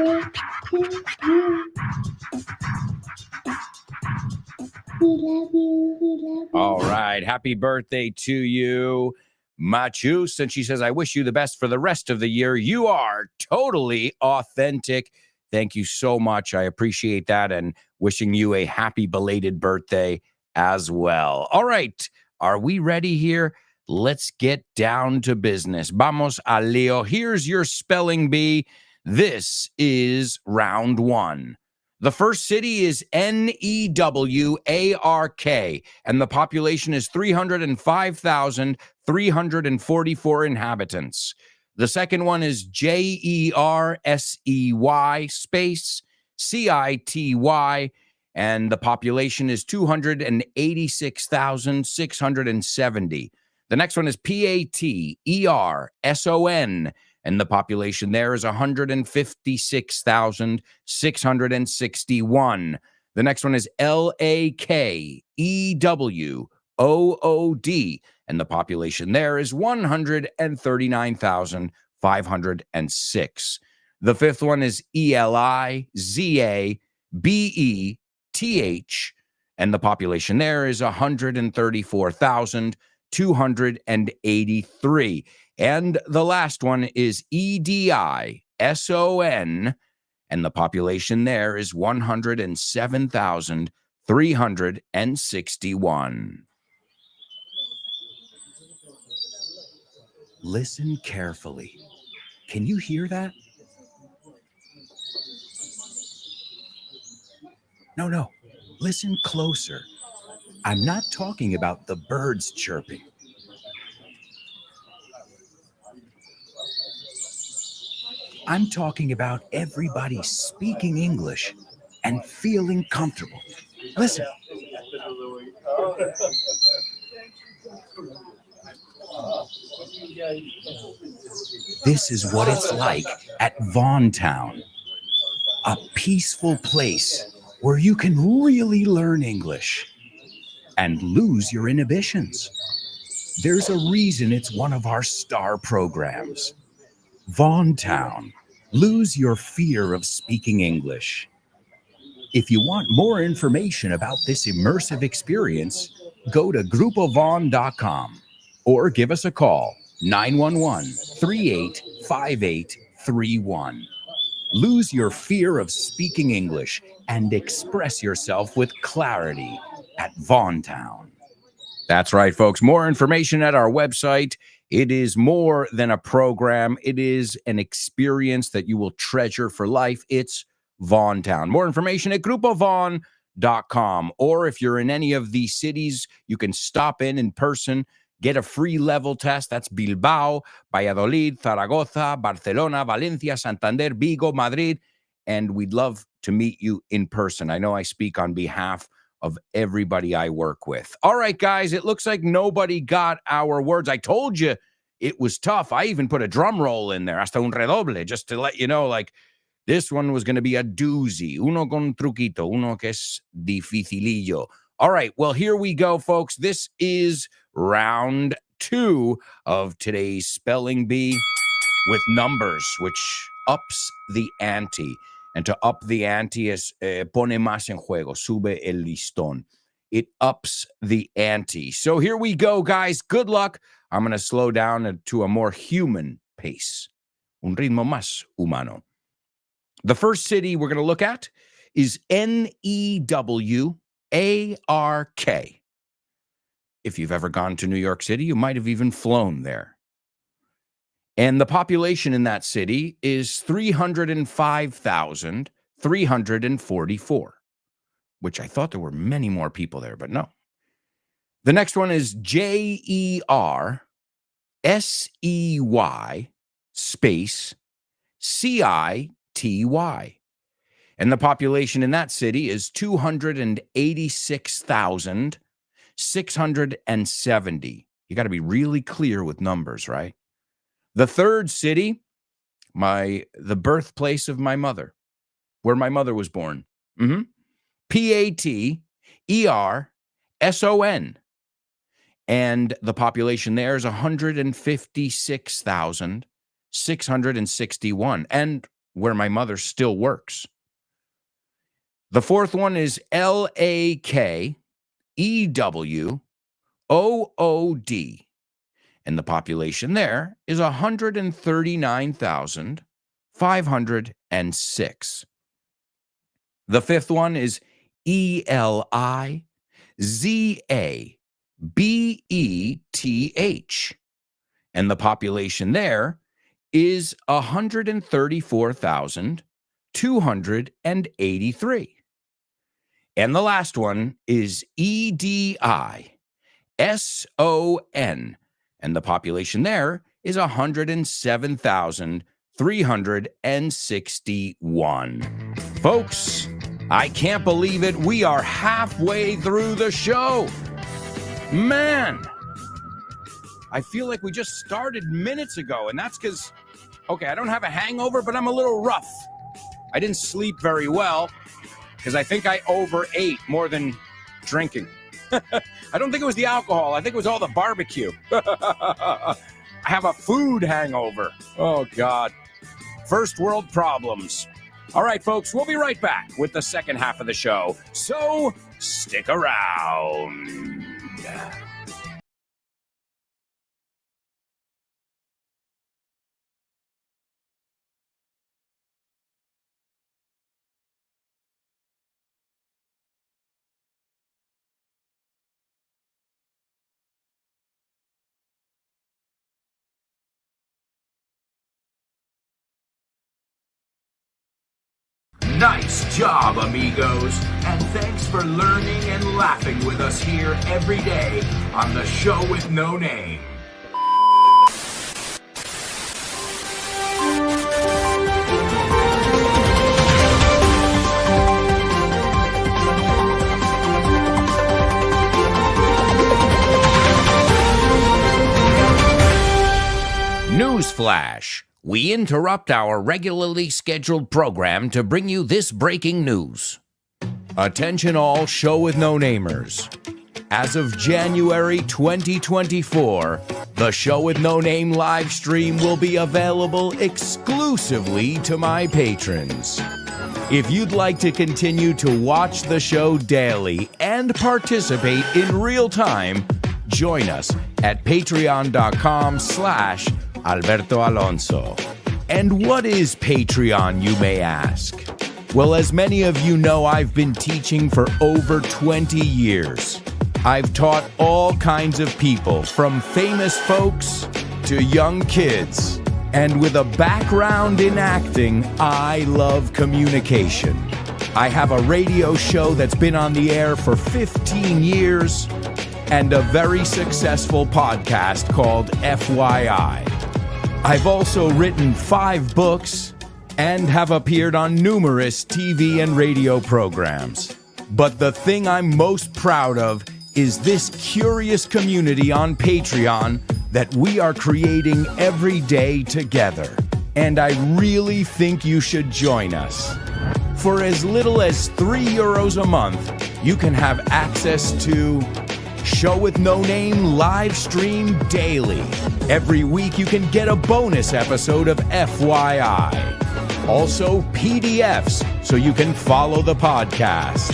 to you. We love you. We love you. All right. Happy birthday to you, Machus. And she says, I wish you the best for the rest of the year. You are totally authentic. Thank you so much. I appreciate that. And wishing you a happy belated birthday as well. All right. Are we ready here? Let's get down to business. Vamos a Leo. Here's your spelling bee. This is round one. The first city is Newark, and the population is 305,344 inhabitants. The second one is Jersey, space City, and the population is 286,670. The next one is Paterson, and the population there is 156,661. The next one is Lakewood, and the population there is 139,506. The fifth one is Elizabeth, and the population there is 134,283. And the last one is Edison, and the population there is 107,361. Listen carefully. Can you hear that? No. Listen closer. I'm not talking about the birds chirping. I'm talking about everybody speaking English and feeling comfortable. Listen. This is what it's like at Vaughntown, a peaceful place where you can really learn English and lose your inhibitions. There's a reason it's one of our star programs. Vaughntown, lose your fear of speaking English. If you want more information about this immersive experience, go to grupovon.com or give us a call, 911-385831. Lose your fear of speaking English and express yourself with clarity at Vaughntown. That's right, folks. More information at our website. It is more than a program. It is an experience that you will treasure for life. It's Vaughntown. More information at grupovon.com. Or if you're in any of these cities, you can stop in person, get a free level test. That's Bilbao, Valladolid, Zaragoza, Barcelona, Valencia, Santander, Vigo, Madrid. And we'd love to meet you in person. I know I speak on behalf of everybody I work with. All right, guys, it looks like nobody got our words. I told you it was tough. I even put a drum roll in there, hasta un redoble, just to let you know, like, this one was going to be a doozy. Uno con truquito, uno que es dificilillo. All right, well, here we go, folks. This is round two of today's Spelling Bee with numbers, which ups the ante. And to up the ante is pone más en juego, sube el listón. It ups the ante. So here we go, guys. Good luck. I'm going to slow down to a more human pace. Un ritmo más humano. The first city we're going to look at is Newark. If you've ever gone to New York City, you might have even flown there. And the population in that city is 305,344, which I thought there were many more people there, but no. The next one is Jersey, space City. And the population in that city is 286,670. You got to be really clear with numbers, right? The third city, the birthplace of my mother, where my mother was born. Paterson. And the population there is 156,661. And where my mother still works. The fourth one is LAKEWOOD, and the population there is 139,506. The fifth one is ELIZABETH, and the population there is 134,283. And the last one is EDISON, and the population there is 107,361. Folks, I can't believe it. We are halfway through the show. Man, I feel like we just started minutes ago, and that's because, okay, I don't have a hangover, but I'm a little rough. I didn't sleep very well because I think I overate more than drinking. I don't think it was the alcohol. I think it was all the barbecue. I have a food hangover. Oh, God. First world problems. All right, folks, we'll be right back with the second half of the show. So stick around. Nice job, amigos. And thanks for learning and laughing with us here every day on the show with no name. Newsflash. We interrupt our regularly scheduled program to bring you this breaking news. Attention all show with no namers. As of January 2024, the Show with No Name live stream will be available exclusively to my patrons. If you'd like to continue to watch the show daily and participate in real time, join us at patreon.com/Alberto Alonso. And what is Patreon, you may ask? Well, as many of you know, I've been teaching for over 20 years. I've taught all kinds of people, from famous folks to young kids. And with a background in acting, I love communication. I have a radio show that's been on the air for 15 years and a very successful podcast called FYI. I've also written 5 books and have appeared on numerous TV and radio programs. But the thing I'm most proud of is this curious community on Patreon that we are creating every day together. And I really think you should join us. For as little as €3 a month, you can have access to Show with No Name live stream daily. Every week you can get a bonus episode of FYI. Also PDFs so you can follow the podcast.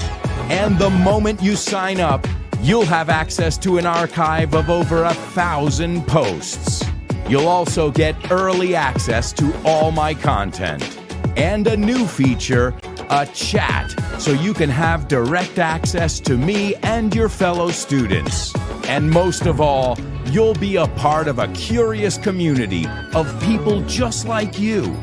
And the moment you sign up, you'll have access to an archive of over 1,000 posts. You'll also get early access to all my content. And a new feature, a chat, so you can have direct access to me and your fellow students. And most of all, you'll be a part of a curious community of people just like you,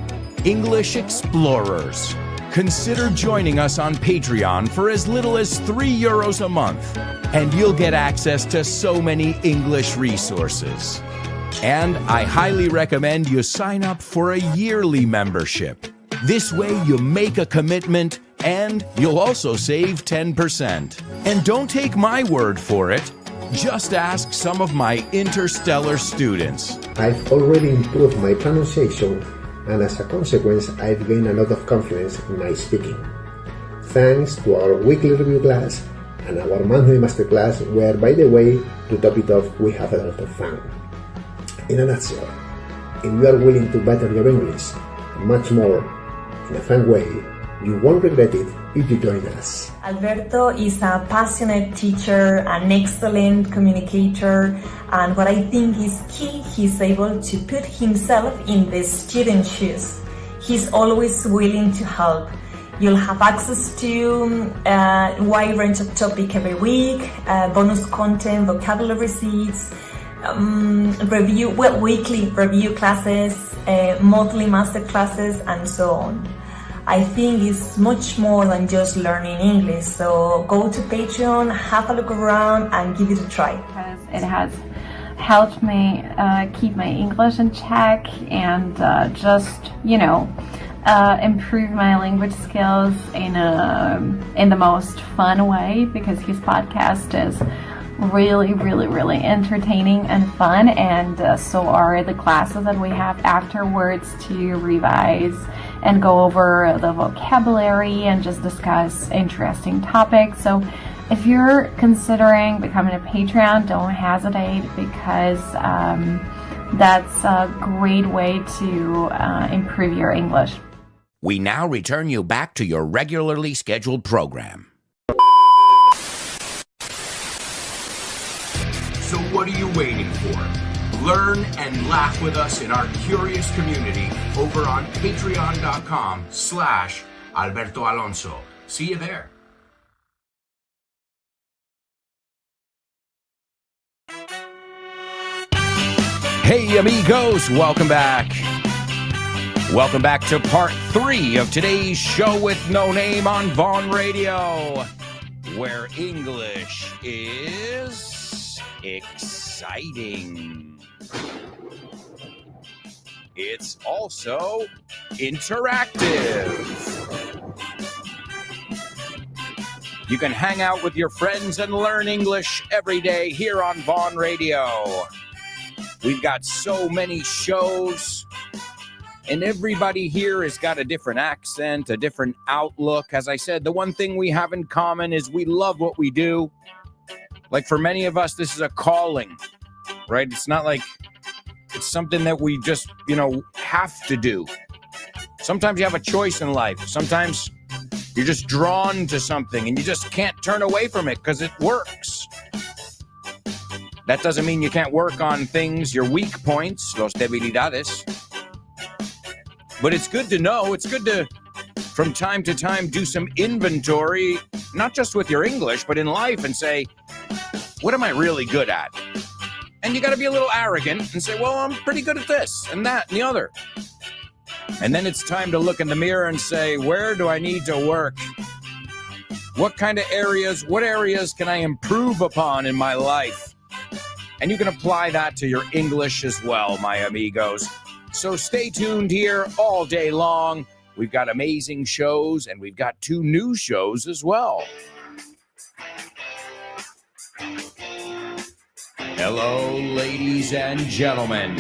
English explorers. Consider joining us on Patreon for as little as €3 a month, and you'll get access to so many English resources. And I highly recommend you sign up for a yearly membership. This way you make a commitment and you'll also save 10%. And don't take my word for it. Just ask some of my interstellar students. I've already improved my pronunciation, and as a consequence, I've gained a lot of confidence in my speaking. Thanks to our weekly review class and our monthly masterclass, where, by the way, to top it off, we have a lot of fun. In a nutshell, if you are willing to better your English much more in a fun way, you won't regret it if you join us. Alberto is a passionate teacher, an excellent communicator, and what I think is key, he's able to put himself in the student's shoes. He's always willing to help. You'll have access to a wide range of topic every week, bonus content, vocabulary receipts, weekly review classes, monthly master classes, and so on. I think it's much more than just learning English. So go to Patreon, have a look around, and give it a try. Because it has helped me keep my English in check and just, improve my language skills in the most fun way, because his podcast is really, really, really entertaining and fun, and so are the classes that we have afterwards to revise and go over the vocabulary and just discuss interesting topics. So if you're considering becoming a Patreon, don't hesitate, because that's a great way to improve your English. We now return you back to your regularly scheduled program. So what are you waiting for? Learn and laugh with us in our curious community over on patreon.com/Alberto Alonso. See you there. Hey amigos, welcome back. Welcome back to part 3 of today's show with no name on Vaughn Radio, where English is exciting. It's also interactive. You can hang out with your friends and learn English every day here on Vaughn Radio. We've got so many shows, and everybody here has got a different accent, a different outlook. As I said, the one thing we have in common is we love what we do. Like for many of us, this is a calling, right? It's not like it's something that we just, have to do. Sometimes you have a choice in life. Sometimes you're just drawn to something and you just can't turn away from it because it works. That doesn't mean you can't work on things, your weak points, los debilidades. But it's good to know, it's good to, from time to time, do some inventory, not just with your English, but in life, and say, what am I really good at? And you got to be a little arrogant and say, well, I'm pretty good at this and that and the other. And then it's time to look in the mirror and say, where do I need to work? What areas can I improve upon in my life? And you can apply that to your English as well, my amigos. So stay tuned here all day long. We've got amazing shows, and we've got 2 new shows as well. Hello, ladies and gentlemen.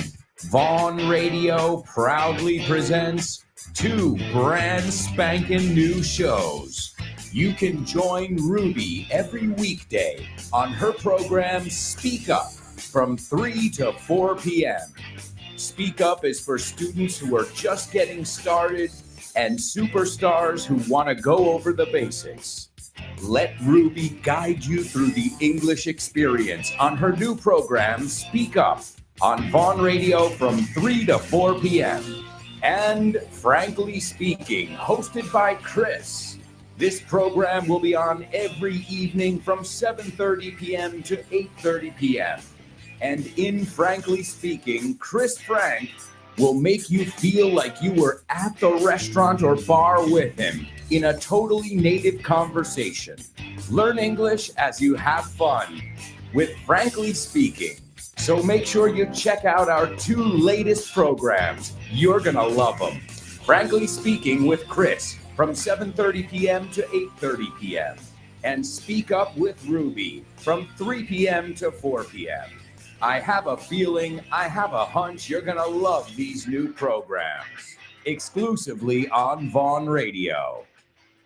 Vaughn Radio proudly presents 2 brand spanking new shows. You can join Ruby every weekday on her program Speak Up from 3 to 4 p.m. Speak Up is for students who are just getting started and superstars who want to go over the basics. Let Ruby guide you through the English experience on her new program, Speak Up, on Vaughn Radio from 3 to 4 p.m. And Frankly Speaking, hosted by Chris. This program will be on every evening from 7:30 p.m. to 8:30 p.m. And in Frankly Speaking, Chris Frank will make you feel like you were at the restaurant or bar with him in a totally native conversation. Learn English as you have fun with Frankly Speaking. So make sure you check out our 2 latest programs. You're going to love them. Frankly Speaking with Chris from 7:30 p.m. to 8:30 p.m. And Speak Up with Ruby from 3 p.m. to 4 p.m. I have a feeling, I have a hunch you're going to love these new programs. Exclusively on Vaughn Radio.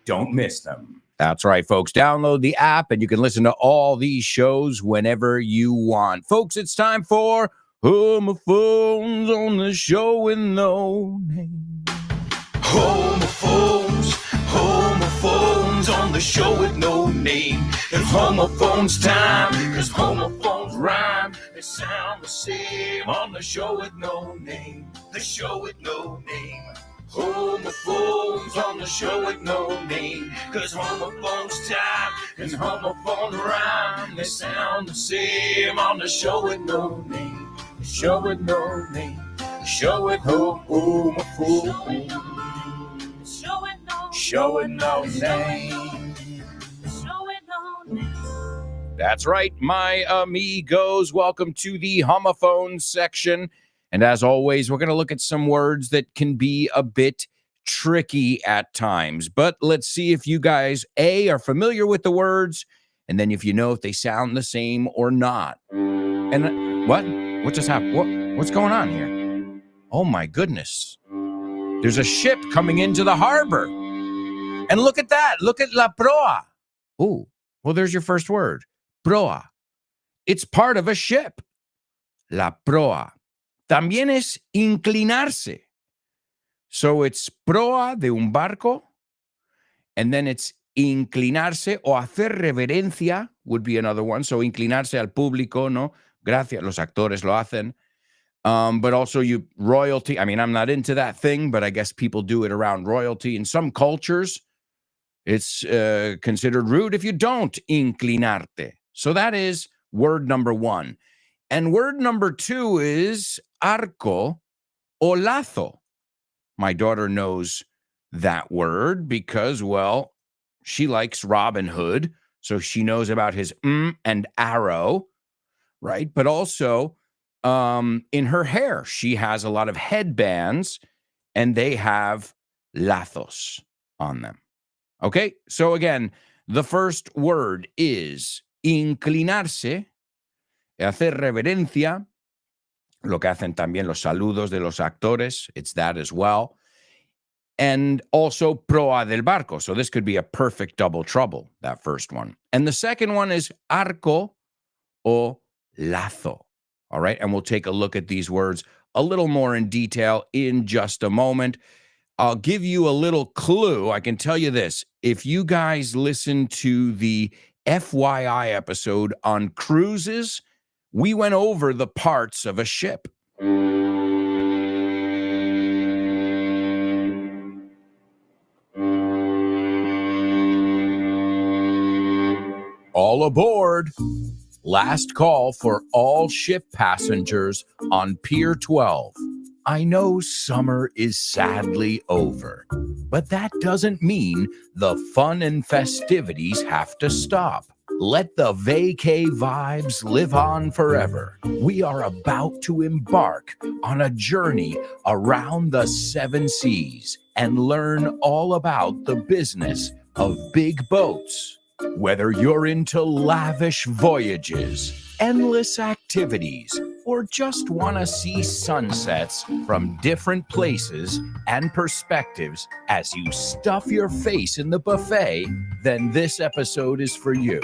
Don't miss them. That's right, folks. Download the app and you can listen to all these shows whenever you want. Folks, it's time for Homophones on the Show with No Name. Homophones the show with no name. It's homophones time, cause homophones rhyme. They sound the same on the show with no name. The show with no name. Homophones on the show with no name. Cause homophones time and homophones rhyme. They sound the same on the show with no name. The show with no name. The show with homophones. Show with no name. That's right, my amigos. Welcome to the homophone section. And as always, we're going to look at some words that can be a bit tricky at times. But let's see if you guys, A, are familiar with the words, and then if you know if they sound the same or not. And what? What just happened? What's going on here? Oh, my goodness. There's a ship coming into the harbor. And look at that. Look at la proa. Oh, well, there's your first word. Proa. It's part of a ship. La proa. También es inclinarse. So it's proa de un barco, and then it's inclinarse o hacer reverencia would be another one. So inclinarse al público, ¿no? Gracias, los actores lo hacen. But also royalty. I mean, I'm not into that thing, but I guess people do it around royalty. In some cultures, it's considered rude if you don't inclinarte. So that is word number one. And word number two is arco o lazo. My daughter knows that word because, well, she likes Robin Hood. So she knows about his and arrow, right? But also in her hair, she has a lot of headbands and they have lazos on them. Okay, so again, the first word is inclinarse, hacer reverencia, lo que hacen también los saludos de los actores, it's that as well, and also proa del barco. So this could be a perfect double trouble, that first one. And the second one is arco o lazo. All right, and we'll take a look at these words a little more in detail in just a moment. I'll give you a little clue. I can tell you this. If you guys listen to the FYI episode on cruises, we went over the parts of a ship. All aboard. Last call for all ship passengers on Pier 12. I know summer is sadly over, but that doesn't mean the fun and festivities have to stop. Let the vacay vibes live on forever. We are about to embark on a journey around the 7 seas and learn all about the business of big boats. Whether you're into lavish voyages, endless activities, or just want to see sunsets from different places and perspectives as you stuff your face in the buffet, then this episode is for you.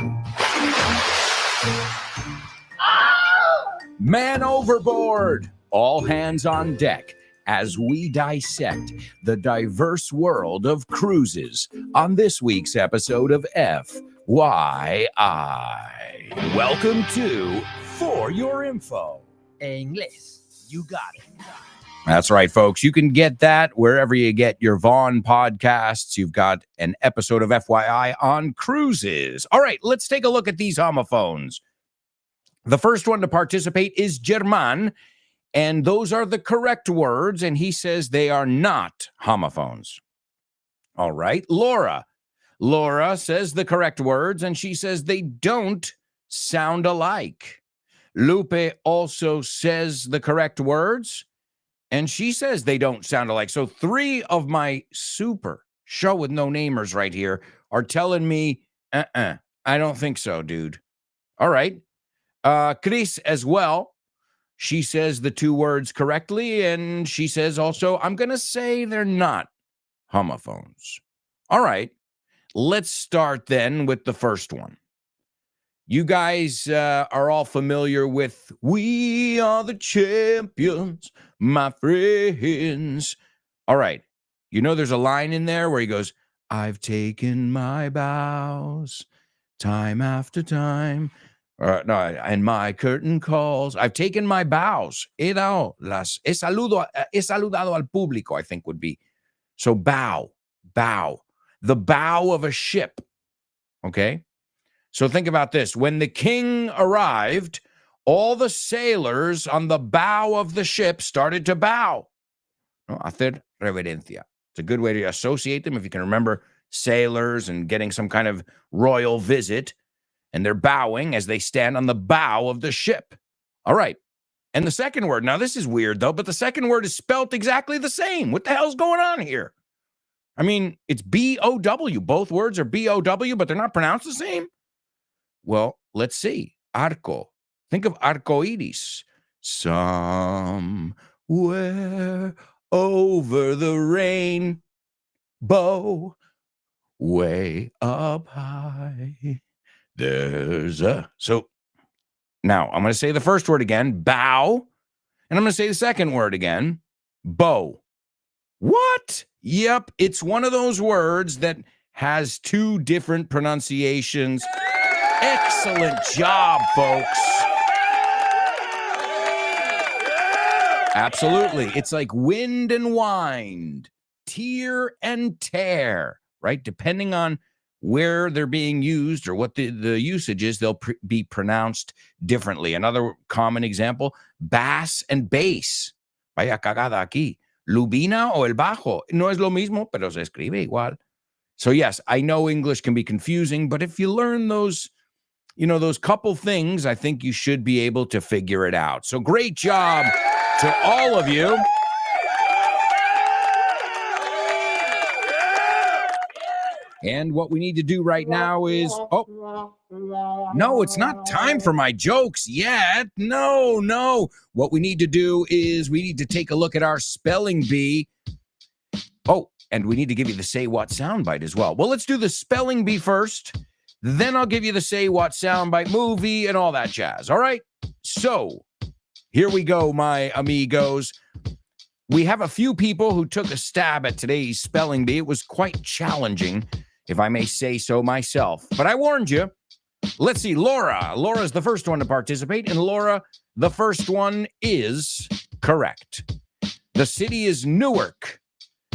Man overboard! All hands on deck as we dissect the diverse world of cruises on this week's episode of FYI. Welcome to For Your Info. English. You got it. That's right, folks. You can get that wherever you get your Vaughn podcasts. You've got an episode of FYI on cruises. All right, let's take a look at these homophones. The first one to participate is German, and those are the correct words, and he says they are not homophones. All right, Laura. Laura says the correct words, and she says they don't sound alike. Lupe also says the correct words, and she says they don't sound alike. So 3 of my super show with no namers right here are telling me, I don't think so, dude. All right. Chris as well. She says the 2 words correctly, and she says also, I'm going to say they're not homophones. All right. Let's start then with the first one. You guys are all familiar with "We Are the Champions, my friends." All right. You know there's a line in there where he goes, I've taken my bows time after time. No, and my curtain calls. I've taken my bows. He saludado al público, I think would be. So bow. The bow of a ship. Okay? So think about this. When the king arrived, all the sailors on the bow of the ship started to bow. No, hacer reverencia. It's a good way to associate them if you can remember sailors and getting some kind of royal visit, and they're bowing as they stand on the bow of the ship. All right. And the second word, now this is weird though, but the second word is spelt exactly the same. What the hell's going on here? I mean, it's B-O-W. Both words are B-O-W, but they're not pronounced the same. Well, let's see. Arco. Think of arcoiris. Somewhere over the rainbow, way up high, there's a... So now I'm going to say the first word again, bow, and I'm going to say the second word again, bow. What? Yep, it's one of those words that has two different pronunciations. Excellent job, folks. Absolutely. It's like wind and wind, tear and tear, right? Depending on where they're being used or what the usage is, they'll be pronounced differently. Another common example, bass and bass. Vaya cagada aquí. Lubina o el bajo. No es lo mismo, pero se escribe igual. So yes, I know English can be confusing, but if you learn those, those couple things, I think you should be able to figure it out. So great job to all of you. And what we need to do right now is, no, it's not time for my jokes yet. No. What we need to do is we need to take a look at our spelling bee. Oh, and we need to give you the Say What soundbite as well. Well, let's do the spelling bee first. Then I'll give you the Say What soundbite movie and all that jazz. All right? So here we go, my amigos. We have a few people who took a stab at today's spelling bee. It was quite challenging, if I may say so myself. But I warned you. Let's see, Laura. Laura's the first one to participate. And Laura, the first one is correct. The city is Newark.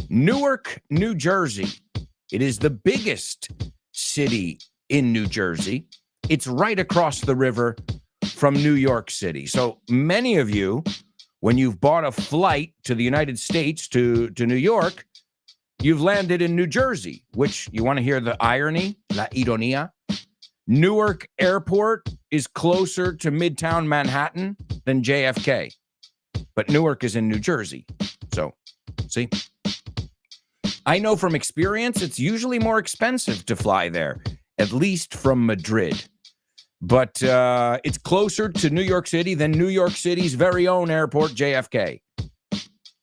Newark, New Jersey. It is the biggest city in New Jersey. It's right across the river from New York City. So many of you, when you've bought a flight to the United States to New York, you've landed in New Jersey, which, you want to hear the irony, la ironía? Newark Airport is closer to Midtown Manhattan than JFK, but Newark is in New Jersey. So, see? I know from experience, it's usually more expensive to fly there, at least from Madrid. But it's closer to New York City than New York City's very own airport, JFK.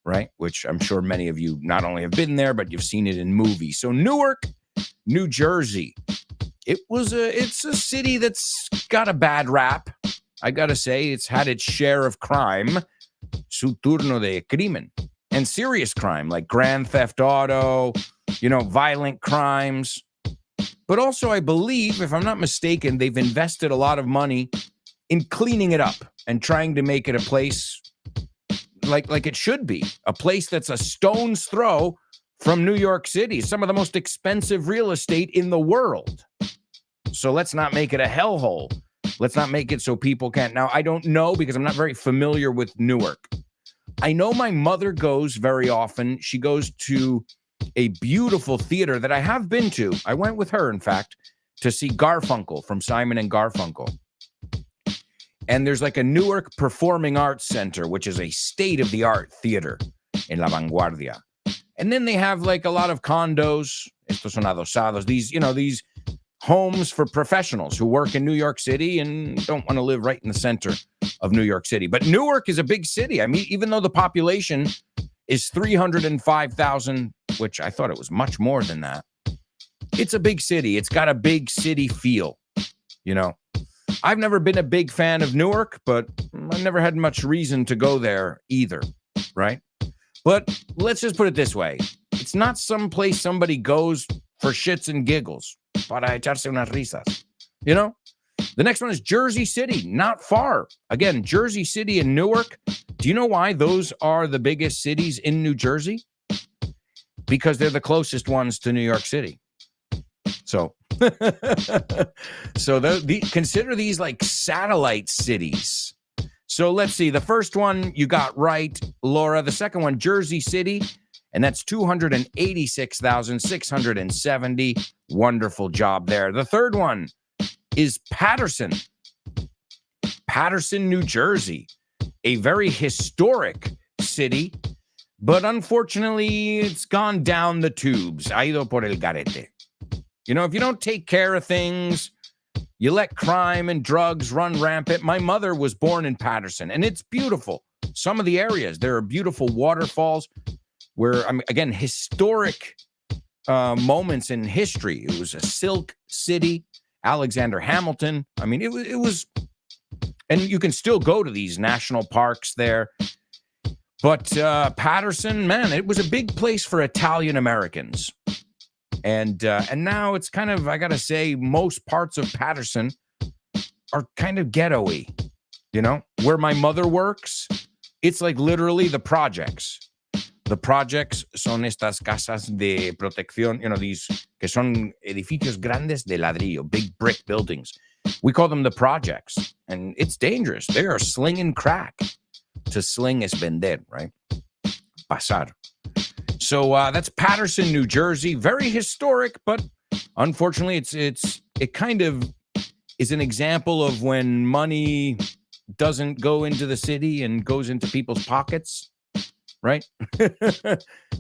Right? Which I'm sure many of you not only have been there, but you've seen it in movies. So Newark, New Jersey. It's a city that's got a bad rap. I gotta say, it's had its share of crime. Su turno de crimen. And serious crime, like Grand Theft Auto, violent crimes. But also, I believe, if I'm not mistaken, they've invested a lot of money in cleaning it up and trying to make it a place like it should be, a place that's a stone's throw from New York City, some of the most expensive real estate in the world. So let's not make it a hellhole. Let's not make it so people can't. Now, I don't know because I'm not very familiar with Newark. I know my mother goes very often. She goes to a beautiful theater that I have been to. I went with her, in fact, to see Garfunkel from Simon and Garfunkel. And there's like a Newark Performing Arts Center, which is a state-of-the-art theater in La Vanguardia. And then they have like a lot of condos, estos son adosados, these homes for professionals who work in New York City and don't want to live right in the center of New York City. But Newark is a big city. I mean, even though the population is 305,000, which I thought it was much more than that, it's a big city. It's got a big city feel, I've never been a big fan of Newark, but I've never had much reason to go there either, right? But let's just put it this way. It's not some place somebody goes for shits and giggles. Para echarse unas risas. You know? The next one is Jersey City, not far. Again, Jersey City and Newark. Do you know why those are the biggest cities in New Jersey? Because they're the closest ones to New York City. So, consider these like satellite cities. So let's see. The first one you got right, Laura. The second one, Jersey City, and that's 286,670. Wonderful job there. The third one is Paterson, New Jersey, a very historic city, but unfortunately, it's gone down the tubes. Ha ido por el garete. You know, if you don't take care of things, you let crime and drugs run rampant. My mother was born in Paterson, and it's beautiful. Some of the areas, there are beautiful waterfalls where, again, historic moments in history. It was a silk city. Alexander Hamilton. I mean, it was, and you can still go to these national parks there. But Paterson, man, it was a big place for Italian Americans. And now it's kind of, I got to say, most parts of Paterson are kind of ghetto-y. You know, where my mother works, it's like literally the projects. The projects son estas casas de protección, you know, these que son edificios grandes de ladrillo, big brick buildings. We call them the projects, and it's dangerous. They are slinging crack. To sling es vender, right? Pasar. So that's Paterson, New Jersey. Very historic, but unfortunately, it kind of is an example of when money doesn't go into the city and goes into people's pockets. Right?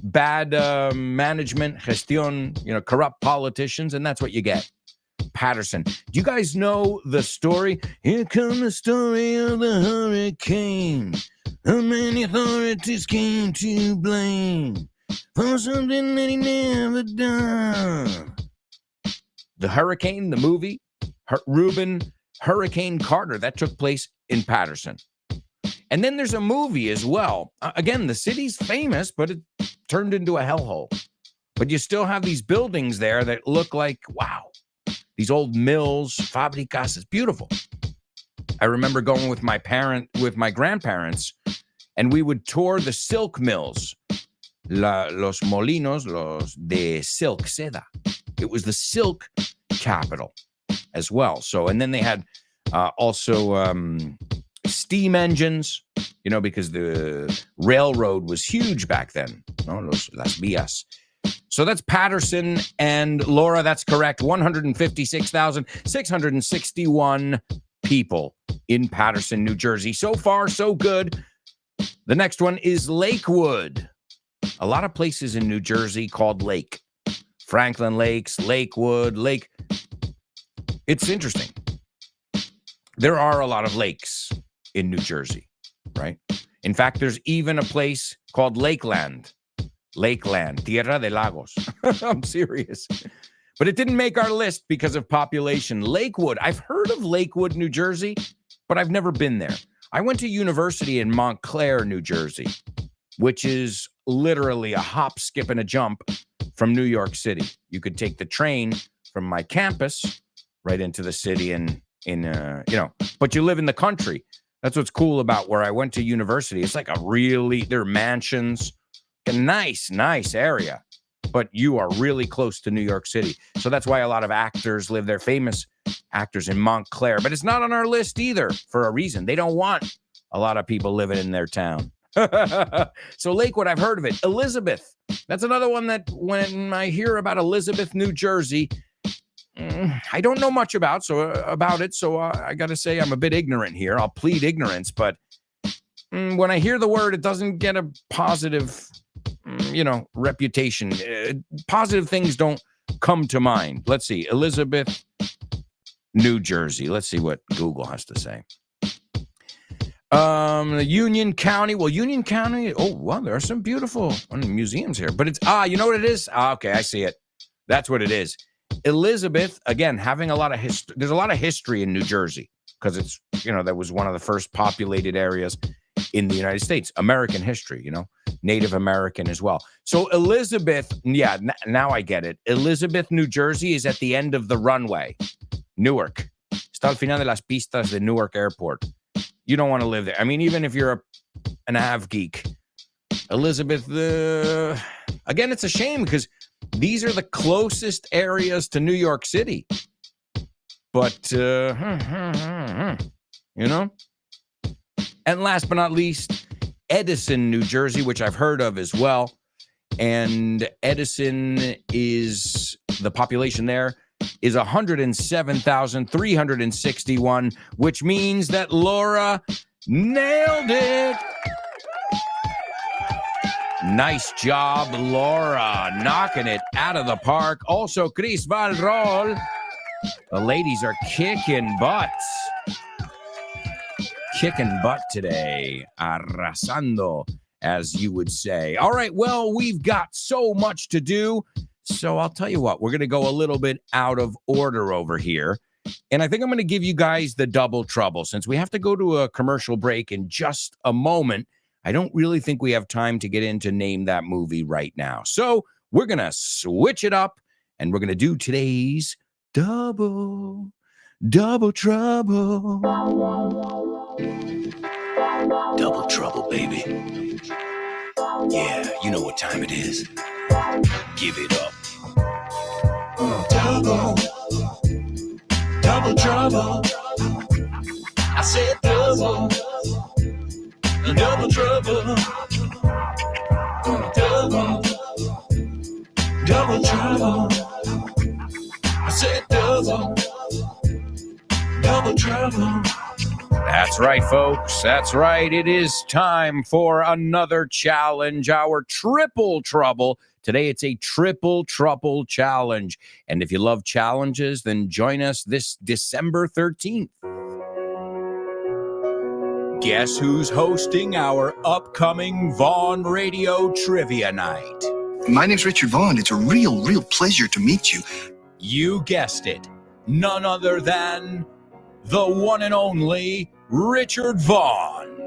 Bad management, gestión, you know, corrupt politicians, and that's what you get. Paterson. Do you guys know the story? Here comes the story of the hurricane. How many authorities came to blame for something that he never done? The Hurricane, the movie, Reuben Hurricane Carter, that took place in Paterson. And then there's a movie as well. Again, the city's famous, but it turned into a hellhole. But you still have these buildings there that look like, wow, these old mills, fábricas. It's beautiful. I remember going with my grandparents, and we would tour the silk mills, los molinos, los de silk, seda. It was the silk capital as well. So, and then they had also steam engines, you know, because the railroad was huge back then. No, las vías. So that's Paterson, and Laura, that's correct. 156,661 people in Paterson, New Jersey. So far, so good. The next one is Lakewood. A lot of places in New Jersey called Lake. Franklin Lakes, Lakewood, Lake. It's interesting. There are a lot of lakes in New Jersey, right? In fact, there's even a place called Lakeland, Tierra de Lagos. I'm serious. But it didn't make our list because of population. Lakewood, I've heard of Lakewood, New Jersey, but I've never been there. I went to university in Montclair, New Jersey, which is literally a hop, skip, and a jump from New York City. You could take the train from my campus right into the city but you live in the country. That's what's cool about where I went to university. It's like there are mansions, a nice area, but you are really close to New York City. So that's why a lot of actors live there, famous actors in Montclair. But it's not on our list either for a reason. They don't want a lot of people living in their town. So Lakewood, I've heard of it. Elizabeth, that's another one that when I hear about Elizabeth, New Jersey, I don't know much about it. So I got to say I'm a bit ignorant here. I'll plead ignorance. But when I hear the word, it doesn't get a positive, reputation. Positive things don't come to mind. Let's see. Elizabeth, New Jersey. Let's see what Google has to say. Union County. Well, Union County. Oh, well, there are some beautiful museums here. But it's, you know what it is? Okay, I see it. That's what it is. Elizabeth, again, having a lot of history. There's a lot of history in New Jersey because it's, that was one of the first populated areas in the United States. American history, Native American as well. So Elizabeth, yeah, now I get it. Elizabeth, New Jersey is at the end of the runway. Newark. Está al final de las pistas de Newark Airport. You don't want to live there. I mean, even if you're an av geek. Elizabeth, again, it's a shame because these are the closest areas to New York City. But, you know? And last but not least, Edison, New Jersey, which I've heard of as well. And Edison is, the population there is 107,361, which means that Laura nailed it. Nice job, Laura, knocking it out of the park. Also, Chris Valrol. The ladies are kicking butts. Kicking butt today. Arrasando, as you would say. All right, well, we've got so much to do. So I'll tell you what, we're going to go a little bit out of order over here. And I think I'm going to give you guys the double trouble. Since we have to go to a commercial break in just a moment, I don't really think we have time to get into Name That Movie right now. So we're going to switch it up, and we're going to do today's Double Trouble. Double trouble, baby. Yeah, you know what time it is. Give it up. Double trouble. I said double trouble. Double trouble. I said double trouble. That's right, folks. That's right. It is time for another challenge, our Triple Trouble. Today, it's a Triple Trouble challenge. And if you love challenges, then join us this December 13th. Guess who's hosting our upcoming Vaughn Radio Trivia Night? My name's Richard Vaughn. It's a real pleasure to meet you. You guessed it. None other than the one and only Richard Vaughn.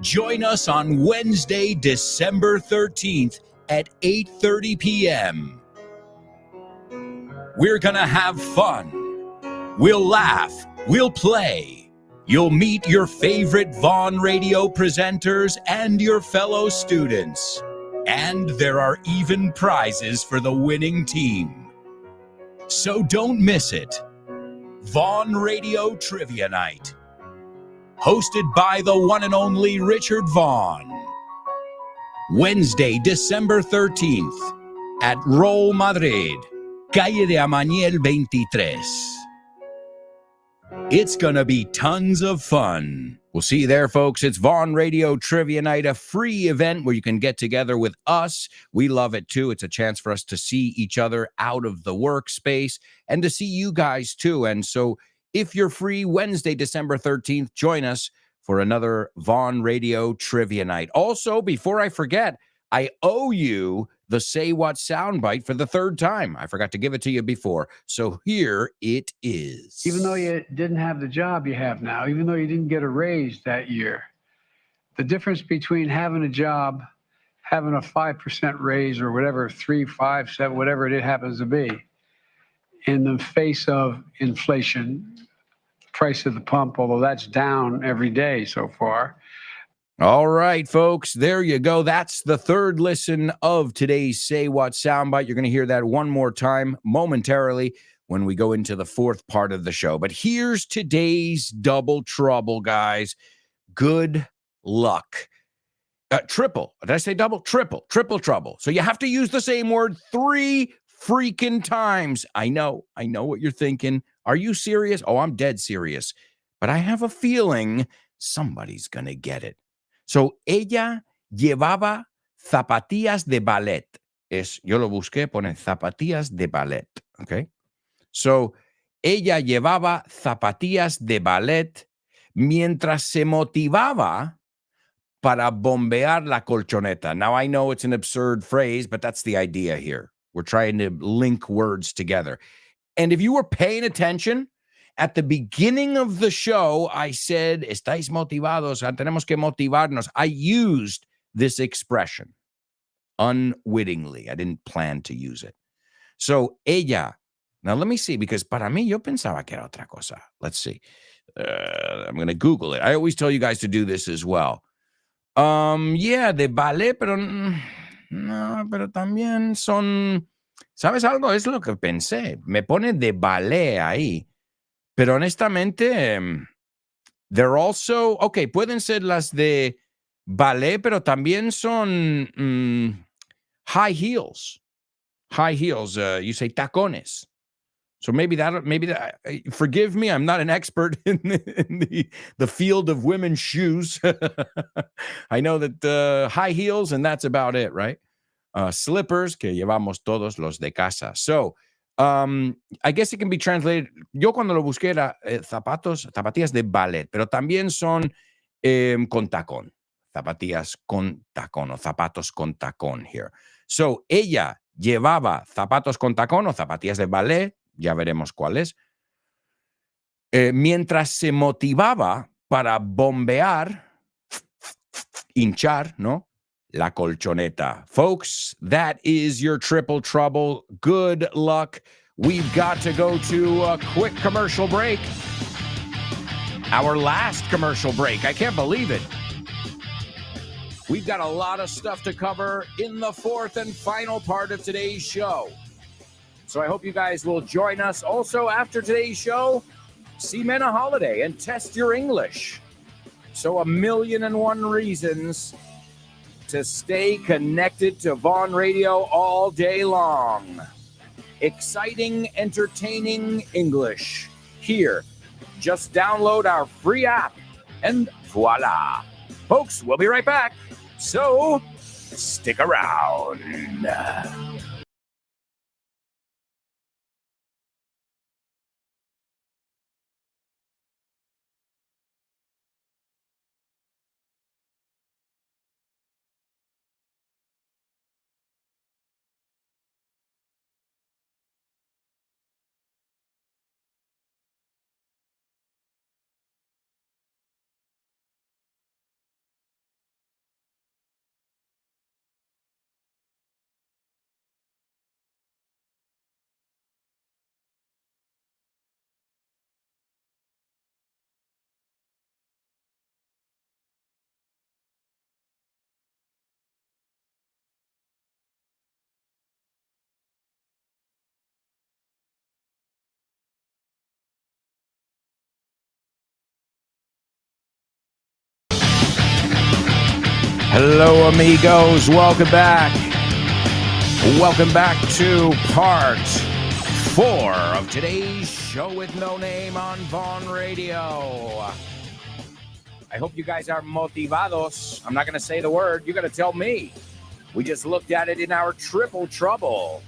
Join us on Wednesday, December 13th at 8:30 p.m. We're gonna have fun. We'll laugh. We'll play. You'll meet your favorite Vaughn Radio presenters and your fellow students. And there are even prizes for the winning team. So don't miss it. Vaughn Radio Trivia Night. Hosted by the one and only Richard Vaughn. Wednesday, December 13th at Roll Madrid, Calle de Amaniel 23. It's gonna be tons of fun. We'll see you there, folks. It's Vaughn Radio Trivia Night, a free event where you can get together with us. We love it, too. It's a chance for us to see each other out of the workspace and to see you guys, too. And so if you're free, Wednesday, December 13th, join us for another Vaughn Radio Trivia Night. Also, before I forget, I owe you the Say What soundbite for the third time. I forgot to give it to you before. So here it is. Even though you didn't have the job you have now, even though you didn't get a raise that year, the difference between having a job, having a 5% raise or whatever, 3, 5, 7, whatever it happens to be, in the face of inflation, price of the pump, although that's down every day so far. All right, folks, there you go. That's the third listen of today's Say What soundbite. You're going to hear that one more time momentarily when we go into the fourth part of the show. But here's today's double trouble, guys. Good luck. Triple. Did I say double? Triple trouble. So you have to use the same word 3 freaking times. I know what you're thinking. Are you serious? Oh, I'm dead serious. But I have a feeling somebody's going to get it. So, ella llevaba zapatillas de ballet. Yo lo busqué, pone zapatillas de ballet. Okay. So, ella llevaba zapatillas de ballet mientras se motivaba para bombear la colchoneta. Now, I know it's an absurd phrase, but that's the idea here. We're trying to link words together. And if you were paying attention, at the beginning of the show, I said, estáis motivados, tenemos que motivarnos. I used this expression unwittingly. I didn't plan to use it. So, ella. Now, let me see, because para mí yo pensaba que era otra cosa. Let's see. I'm going to Google it. I always tell you guys to do this as well. Yeah, de ballet, pero no, pero también son, ¿sabes algo? Es lo que pensé. Me pone de ballet ahí. Pero honestamente, they're also, okay, pueden ser las de ballet, pero también son high heels. High heels, you say tacones. So maybe that, forgive me, I'm not an expert in the field of women's shoes. I know that high heels, and that's about it, right? Slippers, que llevamos todos los de casa. So, I guess it can be translated. Yo cuando lo busqué era zapatillas de ballet, pero también son con tacón. Zapatillas con tacón o zapatos con tacón here. So, ella llevaba zapatos con tacón o zapatillas de ballet, ya veremos cuáles, mientras se motivaba para bombear, hinchar, ¿no? La colchoneta. Folks, that is your triple trouble. Good luck. We've got to go to a quick commercial break. Our last commercial break. I can't believe it. We've got a lot of stuff to cover in the fourth and final part of today's show. So I hope you guys will join us. Also, after today's show, see Men a Holiday and test your English. So 1,000,001 reasons to stay connected to Vaughn Radio all day long. Exciting, entertaining English here. Just download our free app and voila. Folks, we'll be right back. So stick around. Hello, amigos. Welcome back. Welcome back to part 4 of today's show with no name on Vaughn Radio. I hope you guys are motivados. I'm not going to say the word. You got to tell me. We just looked at it in our triple trouble.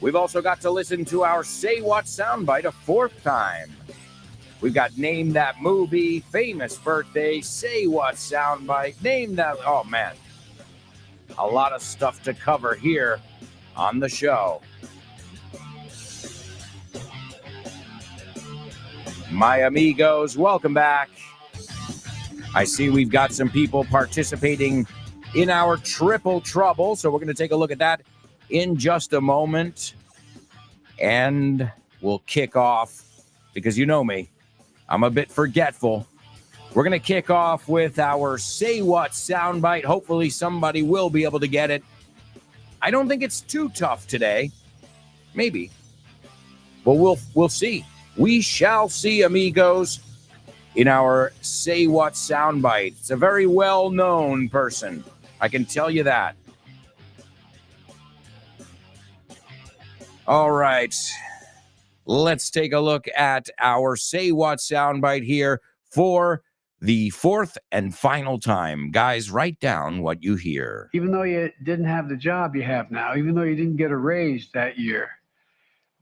We've also got to listen to our Say What soundbite a 4th time. We've got Name That Movie, Famous Birthday, Say What soundbite, Name That... Oh, man. A lot of stuff to cover here on the show. My amigos, welcome back. I see we've got some people participating in our triple trouble, so we're going to take a look at that in just a moment. And we'll kick off, because you know me, I'm a bit forgetful. We're going to kick off with our Say What soundbite. Hopefully somebody will be able to get it. I don't think it's too tough today. Maybe. But we'll see. We shall see, amigos, in our Say What soundbite. It's a very well-known person. I can tell you that. All right. Let's take a look at our Say What soundbite here for the 4th and final time. Guys, write down what you hear. Even though you didn't have the job you have now, even though you didn't get a raise that year,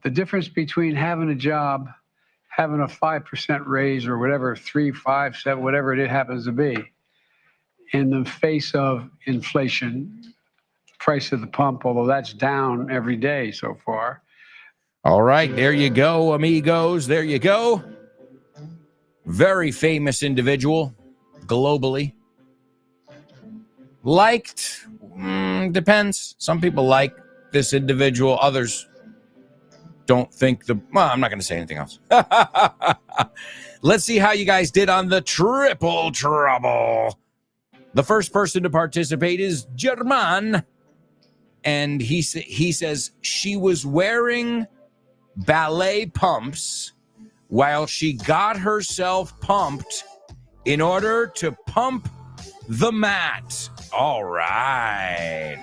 the difference between having a job, having a 5% raise or whatever, 3, 5, 7, whatever it happens to be, in the face of inflation, price of the pump, although that's down every day so far. All right, there you go, amigos. There you go. Very famous individual globally. Liked, depends. Some people like this individual. Others don't think well, I'm not going to say anything else. Let's see how you guys did on the Triple Trouble. The first person to participate is German. And he says she was wearing ballet pumps while she got herself pumped in order to pump the mat. All right.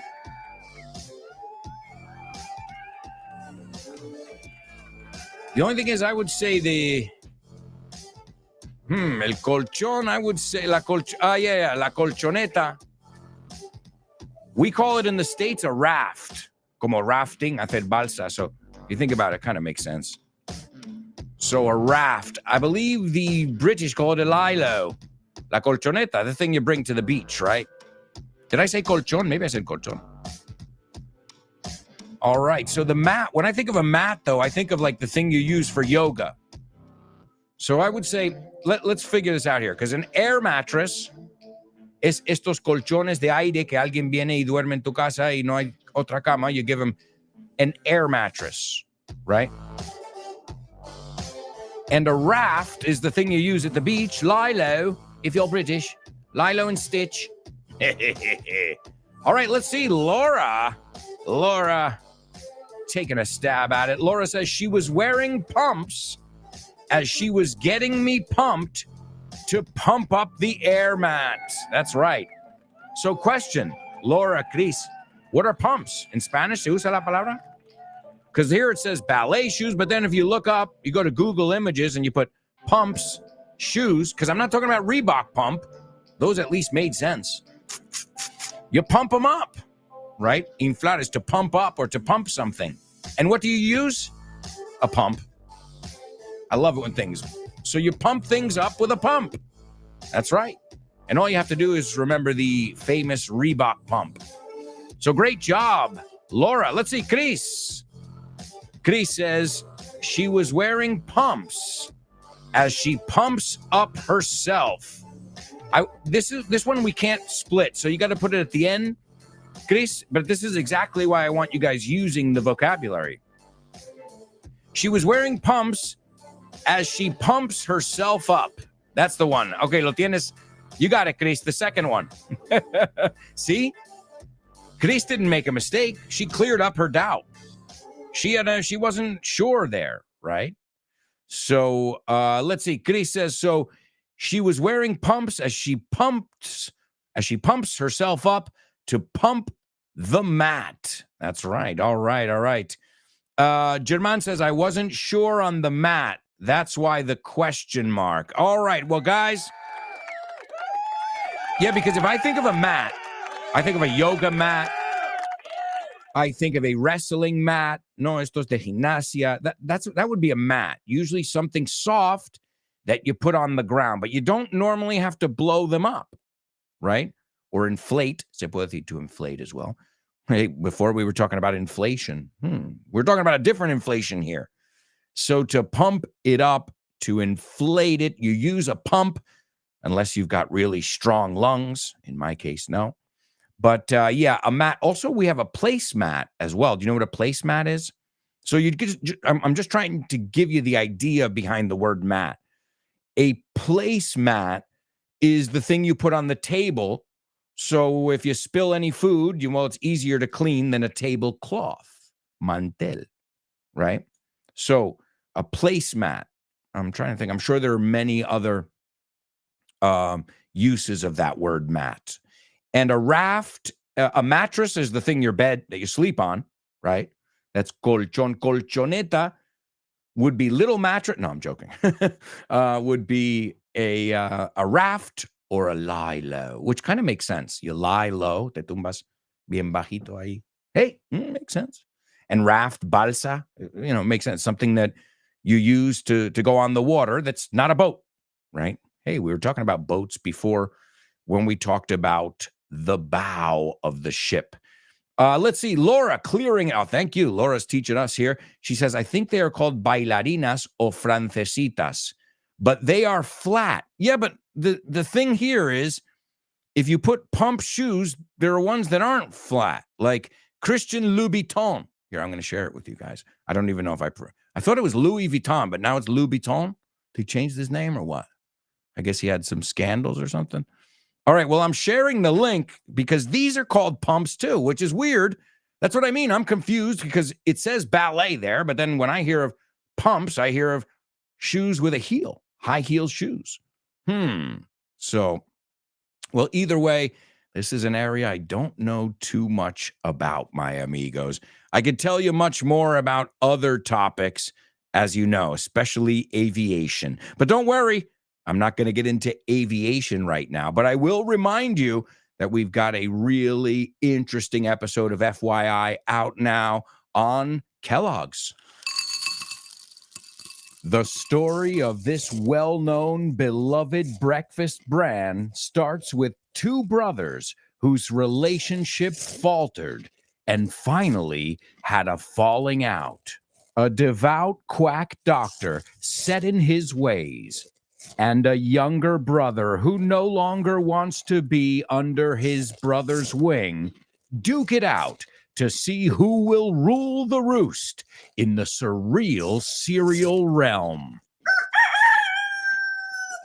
The only thing is, I would say el colchón, I would say la colchoneta. We call it in the States a raft, como rafting, hacer balsa. So if you think about it, it kind of makes sense. So a raft. I believe the British call it a lilo. La colchoneta, the thing you bring to the beach, right? Did I say colchón? Maybe I said colchón. All right. So the mat, when I think of a mat, though, I think of like the thing you use for yoga. So I would say, let's figure this out here, because an air mattress es estos colchones de aire que alguien viene y duerme en tu casa y no hay otra cama. You give them an air mattress, right? And a raft is the thing you use at the beach. Lilo, if you're British. Lilo and Stitch. All right, let's see. Laura taking a stab at it. Laura says she was wearing pumps as she was getting me pumped to pump up the air mat. That's right. So question, Laura, Cris, what are pumps? In Spanish, ¿se usa la palabra? Because here it says ballet shoes, but then if you look up, you go to Google Images and you put pumps, shoes, because I'm not talking about Reebok pump. Those at least made sense. You pump them up, right? Inflar is to pump up or to pump something. And what do you use? A pump. I love it when things... So you pump things up with a pump. That's right. And all you have to do is remember the famous Reebok pump. So great job, Laura. Let's see, Cris. Cris says she was wearing pumps as she pumps up herself. This one we can't split, so you got to put it at the end, Cris. But this is exactly why I want you guys using the vocabulary. She was wearing pumps as she pumps herself up. That's the one. Okay, lo tienes. You got it, Cris. The second one. See? Cris didn't make a mistake. She cleared up her doubt. She wasn't sure there, right? So let's see. Cris says, so she was wearing pumps as she pumps herself up to pump the mat. That's right. All right. German says, I wasn't sure on the mat. That's why the question mark. All right. Well, guys. Yeah, because if I think of a mat, I think of a yoga mat. I think of a wrestling mat. No, estos de gimnasia. That would be a mat. Usually something soft that you put on the ground, but you don't normally have to blow them up, right? Or inflate. Se puede decir to inflate as well. Hey, before we were talking about inflation. We're talking about a different inflation here. So to pump it up, to inflate it, you use a pump, unless you've got really strong lungs. In my case, no. But yeah, a mat. Also, we have a placemat as well. Do you know what a placemat is? So I'm just trying to give you the idea behind the word mat. A placemat is the thing you put on the table. So if you spill any food, it's easier to clean than a tablecloth, mantel, right? So a placemat. I'm trying to think. I'm sure there are many other uses of that word mat. And a raft, a mattress is the thing your bed that you sleep on, right? That's colchón. Colchoneta would be little mattress. No, I'm joking. Would be a raft or a lie low, which kind of makes sense. You lie low, te tumbas bien bajito ahí. Hey, makes sense. And raft, balsa, makes sense. Something that you use to go on the water that's not a boat, right? Hey, we were talking about boats before when we talked about the bow of the ship. Let's see. Laura clearing out. Thank you. Laura's teaching us here. She says, I think they are called bailarinas o francesitas, but they are flat. Yeah, but the thing here is if you put pump shoes, there are ones that aren't flat, like Christian Louboutin. Here, I'm going to share it with you guys. I don't even know if I thought it was Louis Vuitton, but now it's Louboutin. He changed his name or what? I guess he had some scandals or something. All right, well, I'm sharing the link because these are called pumps too, which is weird. That's what I mean. I'm confused because it says ballet there, but then when I hear of pumps, I hear of shoes with a heel, high heel shoes. So, well, either way, this is an area I don't know too much about, my amigos. I could tell you much more about other topics, as you know, especially aviation. But don't worry, I'm not going to get into aviation right now, but I will remind you that we've got a really interesting episode of FYI out now on Kellogg's. The story of this well-known, beloved breakfast brand starts with two brothers whose relationship faltered and finally had a falling out. A devout quack doctor set in his ways, and a younger brother who no longer wants to be under his brother's wing duke it out to see who will rule the roost in the surreal cereal realm.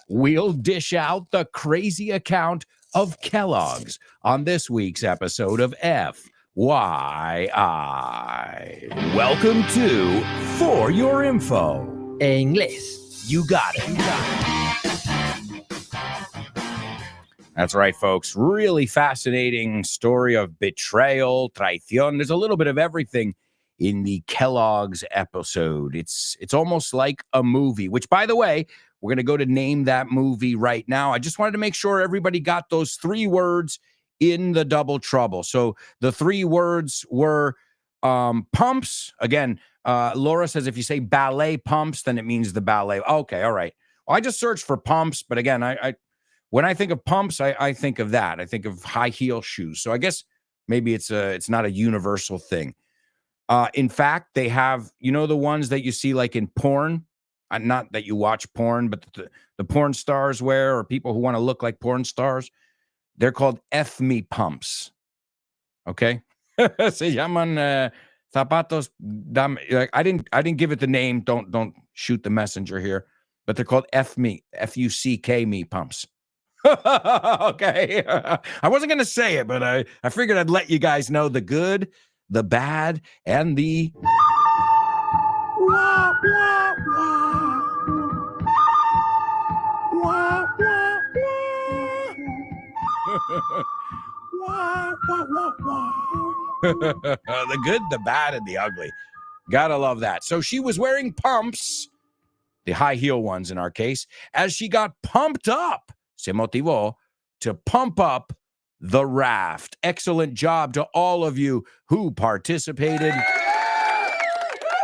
We'll dish out the crazy account of Kellogg's on this week's episode of FYI. Welcome to For Your Info. En inglés. You got it. That's right, folks. Really fascinating story of betrayal, traición. There's a little bit of everything in the Kellogg's episode. It's almost like a movie, which, by the way, we're going to go to name that movie right now. I just wanted to make sure everybody got those three words in the double trouble. So the three words were pumps. Again, Laura says if you say ballet pumps, then it means the ballet. Okay, all right. Well, I just searched for pumps, but again, I when I think of pumps, I think of that. I think of high heel shoes. So I guess maybe it's not a universal thing. In fact, they have, you know, the ones that you see like in porn. Not that you watch porn, but the porn stars wear, or people who want to look like porn stars. They're called F-me pumps. Okay, se llaman zapatos. Like I didn't give it the name. Don't shoot the messenger here. But they're called F-me, F-U-C-K me pumps. Okay, I wasn't going to say it, but I figured I'd let you guys know the good, the bad, and the wah, wah, wah. Wah, wah, wah. Wah, wah, wah, wah. The good, the bad, and the ugly. Gotta love that. So she was wearing pumps, the high heel ones in our case, as she got pumped up. Se motivó to pump up the raft. Excellent job to all of you who participated.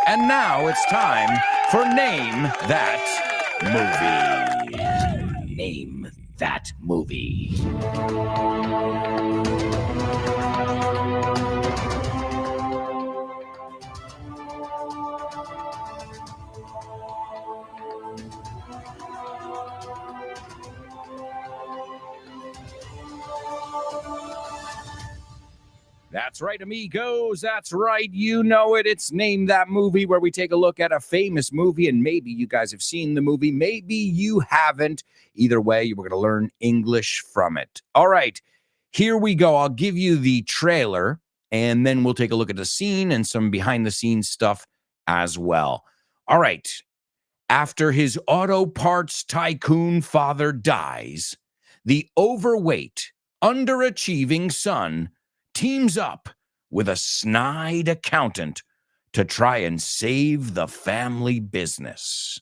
And now it's time for Name That Movie. Name That Movie. That's right, amigos. That's right. You know it. It's Name That Movie, where we take a look at a famous movie, and maybe you guys have seen the movie. Maybe you haven't. Either way, we're going to learn English from it. All right, here we go. I'll give you the trailer, and then we'll take a look at the scene and some behind-the-scenes stuff as well. All right. After his auto parts tycoon father dies, the overweight, underachieving son teams up with a snide accountant to try and save the family business.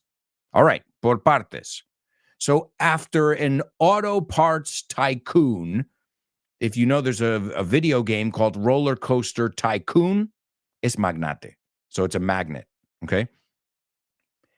All right, por partes. So after an auto parts tycoon, if you know, there's a video game called Roller Coaster Tycoon, es magnate. So it's a magnet, okay?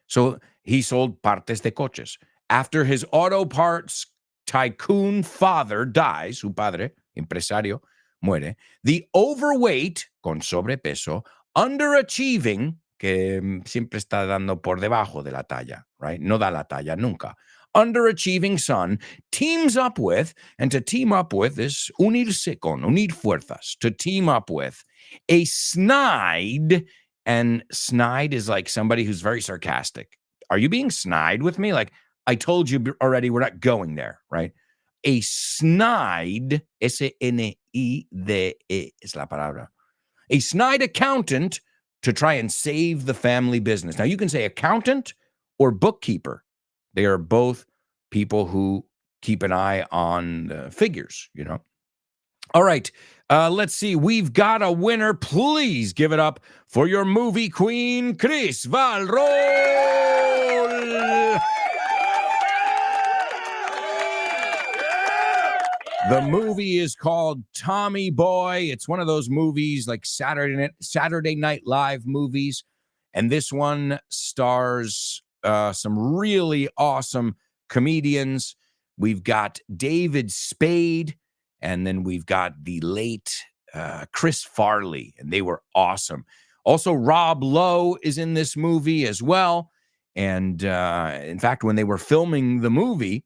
So he sold partes de coches. After his auto parts tycoon father dies, su padre, empresario, muere, the overweight, con sobrepeso, underachieving, que siempre está dando por debajo de la talla, right? No da la talla nunca. underachieving son teams up with, and to team up with is unirse con, unir fuerzas, to team up with a snide, and snide is like somebody who's very sarcastic. Are you being snide with me? Like, I told you already, we're not going there, right? A snide, S-N-I-D-E es la palabra. A snide accountant to try and save the family business. Now, you can say accountant or bookkeeper. They are both people who keep an eye on figures, you know. All right, let's see. We've got a winner. Please give it up for your movie queen, Chris Valrol. The movie is called Tommy Boy. It's one of those movies like Saturday Night Live movies. And this one stars some really awesome comedians. We've got David Spade, and then we've got the late Chris Farley, and they were awesome. Also, Rob Lowe is in this movie as well. And in fact, when they were filming the movie,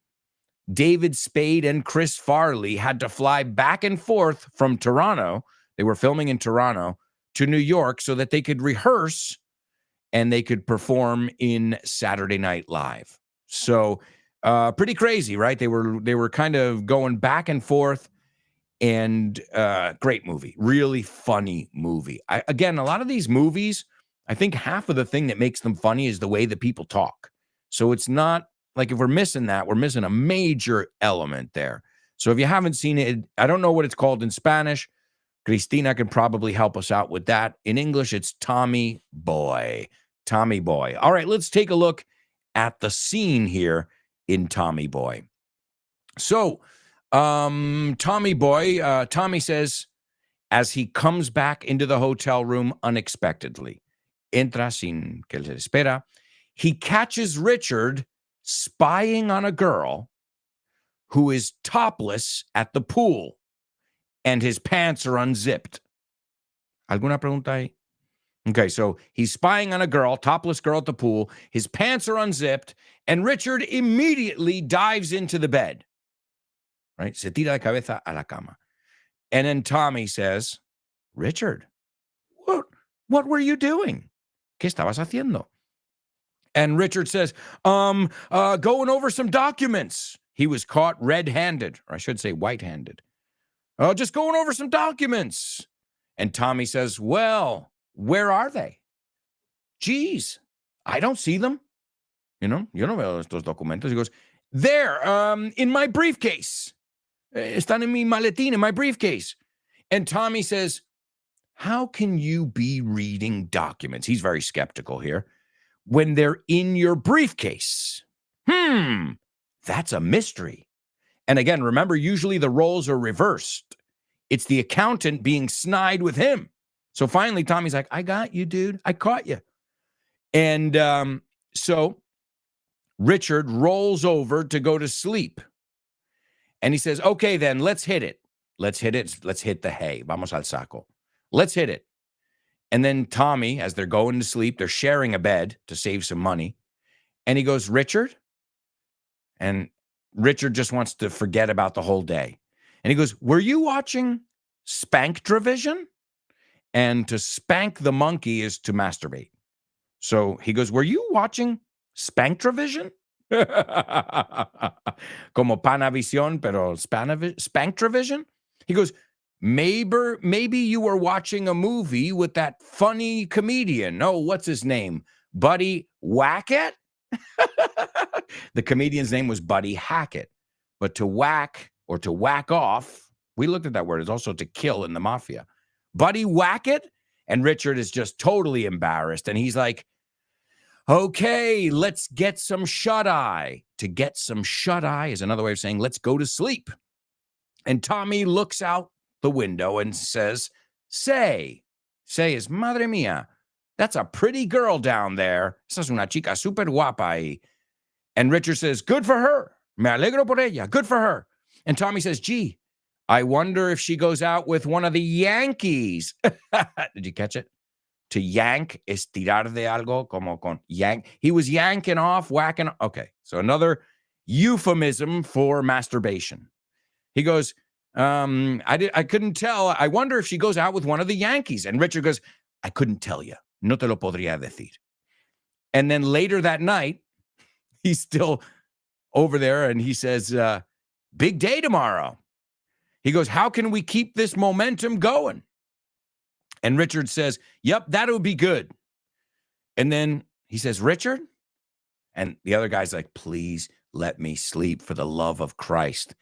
David Spade and Chris Farley had to fly back and forth from Toronto. They were filming in Toronto to New York so that they could rehearse and they could perform in Saturday Night Live. So pretty crazy, right? They were kind of going back and forth, and great movie, really funny movie. Again, a lot of these movies, I think half of the thing that makes them funny is the way that people talk. So it's not like if we're missing that, we're missing a major element there. So if you haven't seen it, I don't know what it's called in Spanish. Cristina can probably help us out with that. In English, it's Tommy Boy. Tommy Boy. All right, let's take a look at the scene here in Tommy Boy. So, Tommy Boy, Tommy says, as he comes back into the hotel room unexpectedly, entra sin que se espera, he catches Richard spying on a girl who is topless at the pool, and his pants are unzipped. ¿Alguna pregunta ahí? Okay, so he's spying on a girl, topless girl at the pool. His pants are unzipped, and Richard immediately dives into the bed. Right? Se tira de cabeza a la cama. And then Tommy says, Richard, what were you doing? ¿Qué estabas haciendo? And Richard says, going over some documents. He was caught red-handed, or I should say white-handed. Just going over some documents. And Tommy says, well, where are they? Geez, I don't see them. You know, yo no veo estos documentos. He goes, there, in my briefcase. Están en mi maletín, in my briefcase. And Tommy says, how can you be reading documents? He's very skeptical here. When they're in your briefcase. That's a mystery. And again, remember, usually the roles are reversed. It's the accountant being snide with him. So finally, Tommy's like, I got you, dude. I caught you. And so Richard rolls over to go to sleep. And he says, okay, then let's hit it. Let's hit it. Let's hit the hay. Vamos al saco. Let's hit it. And then Tommy, as they're going to sleep, they're sharing a bed to save some money. And he goes, Richard? And Richard just wants to forget about the whole day. And he goes, were you watching Spanktravision? And to spank the monkey is to masturbate. So he goes, were you watching Spanktravision? Como Panavisión, pero Spanktravision? He goes, maybe you were watching a movie with that funny comedian. Oh, what's his name? Buddy Wackett? The comedian's name was Buddy Hackett. But to whack or to whack off, we looked at that word. It's also to kill in the mafia. Buddy Wackett? And Richard is just totally embarrassed. And he's like, okay, let's get some shut-eye. To get some shut-eye is another way of saying let's go to sleep. And Tommy looks out the window and says, say is, madre mía, that's a pretty girl down there. Esa es una chica super guapa ahí. And Richard says, good for her. Me alegro por ella. Good for her. And Tommy says, gee, I wonder if she goes out with one of the Yankees. Did you catch it? To yank es tirar de algo, como con yank. He was yanking off, whacking. Okay, so another euphemism for masturbation. He goes, I couldn't tell. I wonder if she goes out with one of the Yankees. And Richard goes, I couldn't tell you. No te lo podría decir. And then later that night, he's still over there and he says, big day tomorrow. He goes, how can we keep this momentum going? And Richard says, yep, that would be good. And then he says, Richard? And the other guy's like, please let me sleep for the love of Christ.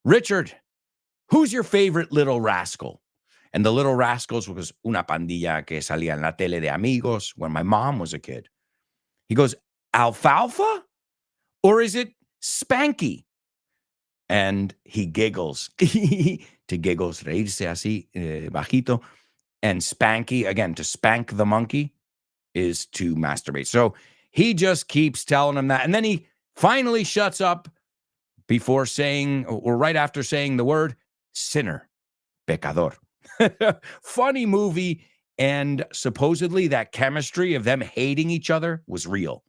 Richard, who's your favorite little rascal? And the Little Rascals was una pandilla que salía en la tele de amigos when my mom was a kid. He goes, Alfalfa? Or is it Spanky? And he giggles. To giggles, reírse así, bajito. And Spanky, again, to spank the monkey is to masturbate. So he just keeps telling him that. And then he finally shuts up before saying, or right after saying the word, sinner, pecador. Funny movie. And supposedly that chemistry of them hating each other was real.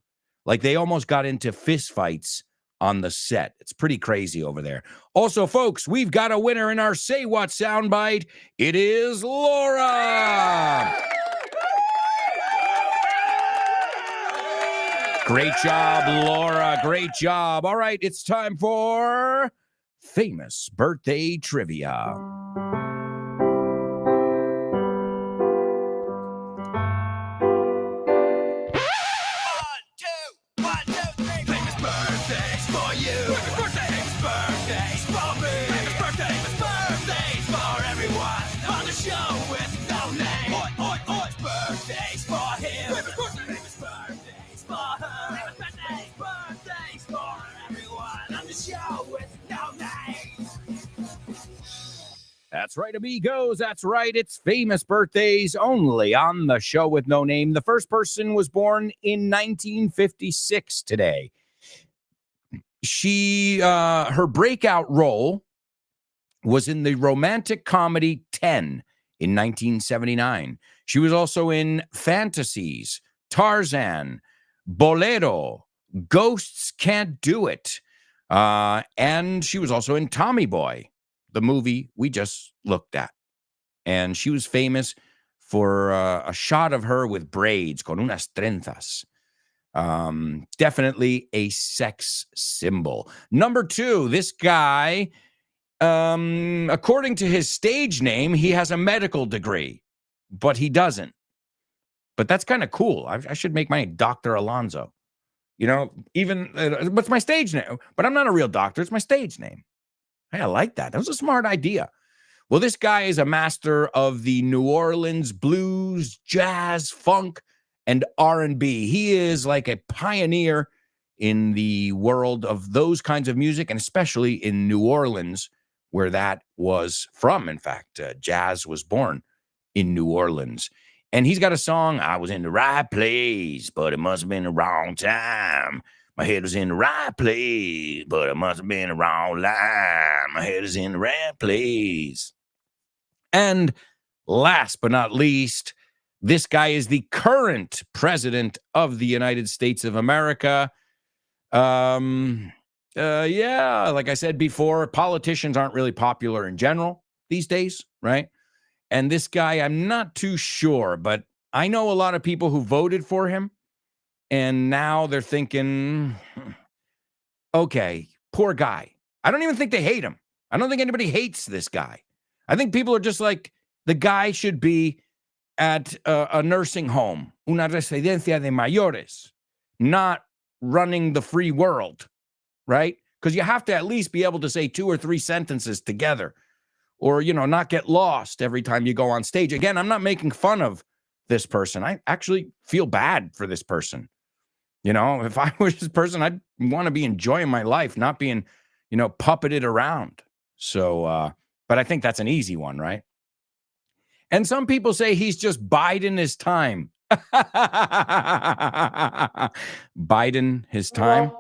Like they almost got into fistfights on the set. It's pretty crazy over there. Also, folks, we've got a winner in our Say What soundbite. It is Laura. Great job, Laura. Great job. All right, it's time for famous birthday trivia. That's right, amigos. That's right. It's famous birthdays only on the show with no name. The first person was born in 1956 today. Her breakout role was in the romantic comedy 10 in 1979. She was also in Fantasies, Tarzan, Bolero, Ghosts Can't Do It. And she was also in Tommy Boy, the movie we just looked at. And she was famous for a shot of her with braids, con unas trenzas. Definitely a sex symbol. Number two, this guy, according to his stage name, he has a medical degree, but he doesn't. But that's kind of cool. I should make my Dr. Alonzo. You know, even, what's my stage name? But I'm not a real doctor. It's my stage name. Hey, I like that. That was a smart idea. Well, this guy is a master of the New Orleans blues, jazz, funk, and R&B. He is like a pioneer in the world of those kinds of music, and especially in New Orleans, where that was from. In fact, jazz was born in New Orleans. And he's got a song, I was in the right place, but it must have been the wrong time. My head was in the right place, but it must have been the wrong line. My head is in the right place. And last but not least, this guy is the current president of the United States of America. Yeah, like I said before, politicians aren't really popular in general these days, right? And this guy, I'm not too sure, but I know a lot of people who voted for him. And now they're thinking, okay, poor guy. I don't even think they hate him. I don't think anybody hates this guy. I think people are just like, the guy should be at a nursing home, una residencia de mayores, not running the free world, right? Because you have to at least be able to say 2 or 3 sentences together or, you know, not get lost every time you go on stage. Again, I'm not making fun of this person. I actually feel bad for this person. You know, if I was this person, I'd want to be enjoying my life, not being, you know, puppeted around. So, but I think that's an easy one, right? And some people say he's just biding his time. Biden his time.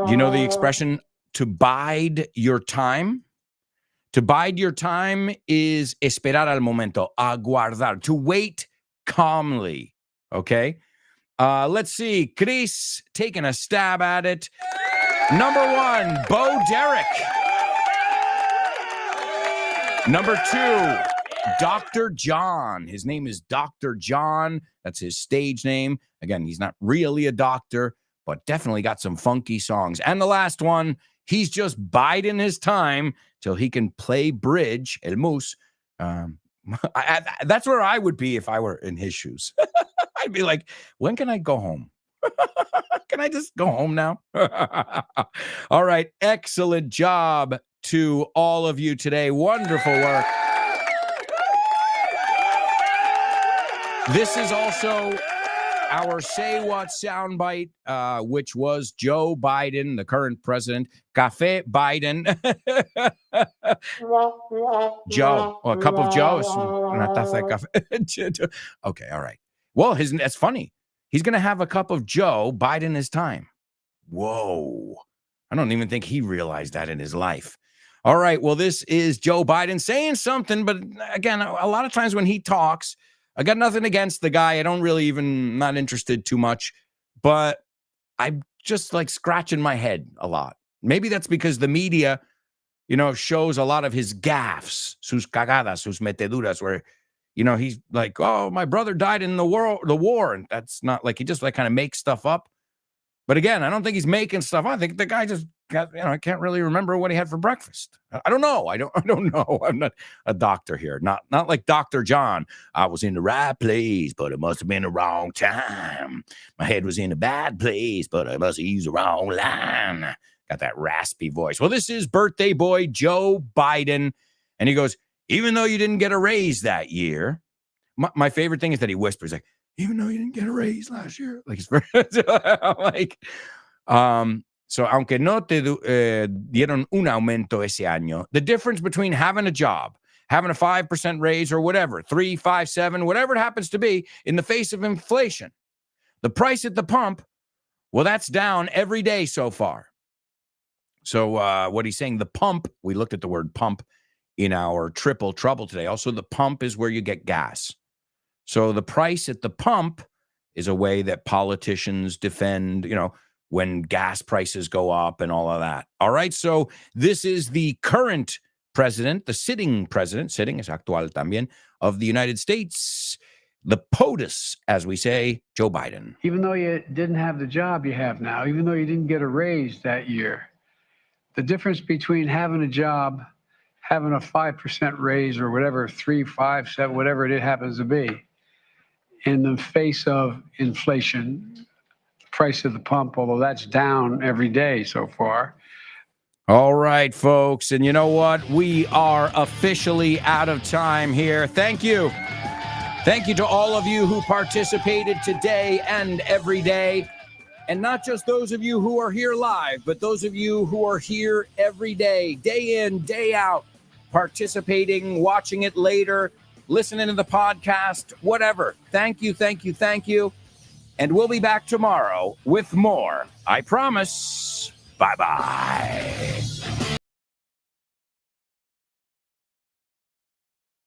You know the expression to bide your time? To bide your time is esperar al momento, aguardar, to wait calmly, okay? Let's see. Chris taking a stab at it. Number 1, Bo Derek. Number 2, Dr. John. His name is Dr. John. That's his stage name. Again, he's not really a doctor, but definitely got some funky songs. And the last one, he's just biding his time till he can play bridge, El Moose. That's where I would be if I were in his shoes. I'd be like, when can I go home? Can I just go home now? All right. Excellent job to all of you today. Wonderful work. This is also our Say What soundbite, which was Joe Biden, the current president. Café Biden. Joe. Oh, a cup of Joe. Una taza de café. Okay, all right. Well, that's funny. He's going to have a cup of Joe Biden his time. Whoa. I don't even think he realized that in his life. All right. Well, this is Joe Biden saying something. But again, a lot of times when he talks, I got nothing against the guy. I don't really not interested too much. But I'm just like scratching my head a lot. Maybe that's because the media, shows a lot of his gaffes, sus cagadas, sus meteduras, where he's like, oh, my brother died in the war. And that's not like, he just like kind of makes stuff up. But again, I don't think he's making stuff. I think the guy just got, I can't really remember what he had for breakfast. I don't know. I don't know. I'm not a doctor here. Not like Dr. John. I was in the right place, but it must have been the wrong time. My head was in a bad place, but I must have used the wrong line. Got that raspy voice. Well, this is birthday boy Joe Biden. And he goes, even though you didn't get a raise that year, my favorite thing is that he whispers like, even though you didn't get a raise last year, like it's very, like, so aunque no te dieron un aumento ese año, the difference between having a job, having a 5% raise or whatever, 3, 5, 7, whatever it happens to be in the face of inflation, the price at the pump, well, that's down every day so far. So what he's saying, the pump, we looked at the word pump in our triple trouble today. Also, the pump is where you get gas. So the price at the pump is a way that politicians defend, when gas prices go up and all of that. All right. So this is the current president, the sitting es actual también, of the United States, the POTUS, as we say, Joe Biden. Even though you didn't have the job you have now, even though you didn't get a raise that year, the difference between having a job, having a 5% raise or whatever, 3, 5, 7, whatever it happens to be, in the face of inflation, price of the pump, although that's down every day so far. All right, folks. And you know what? We are officially out of time here. Thank you. Thank you to all of you who participated today and every day. And not just those of you who are here live, but those of you who are here every day in, day out, participating, watching it later, listening to the podcast, whatever. Thank you, thank you, thank you. And we'll be back tomorrow with more. I promise. Bye-bye.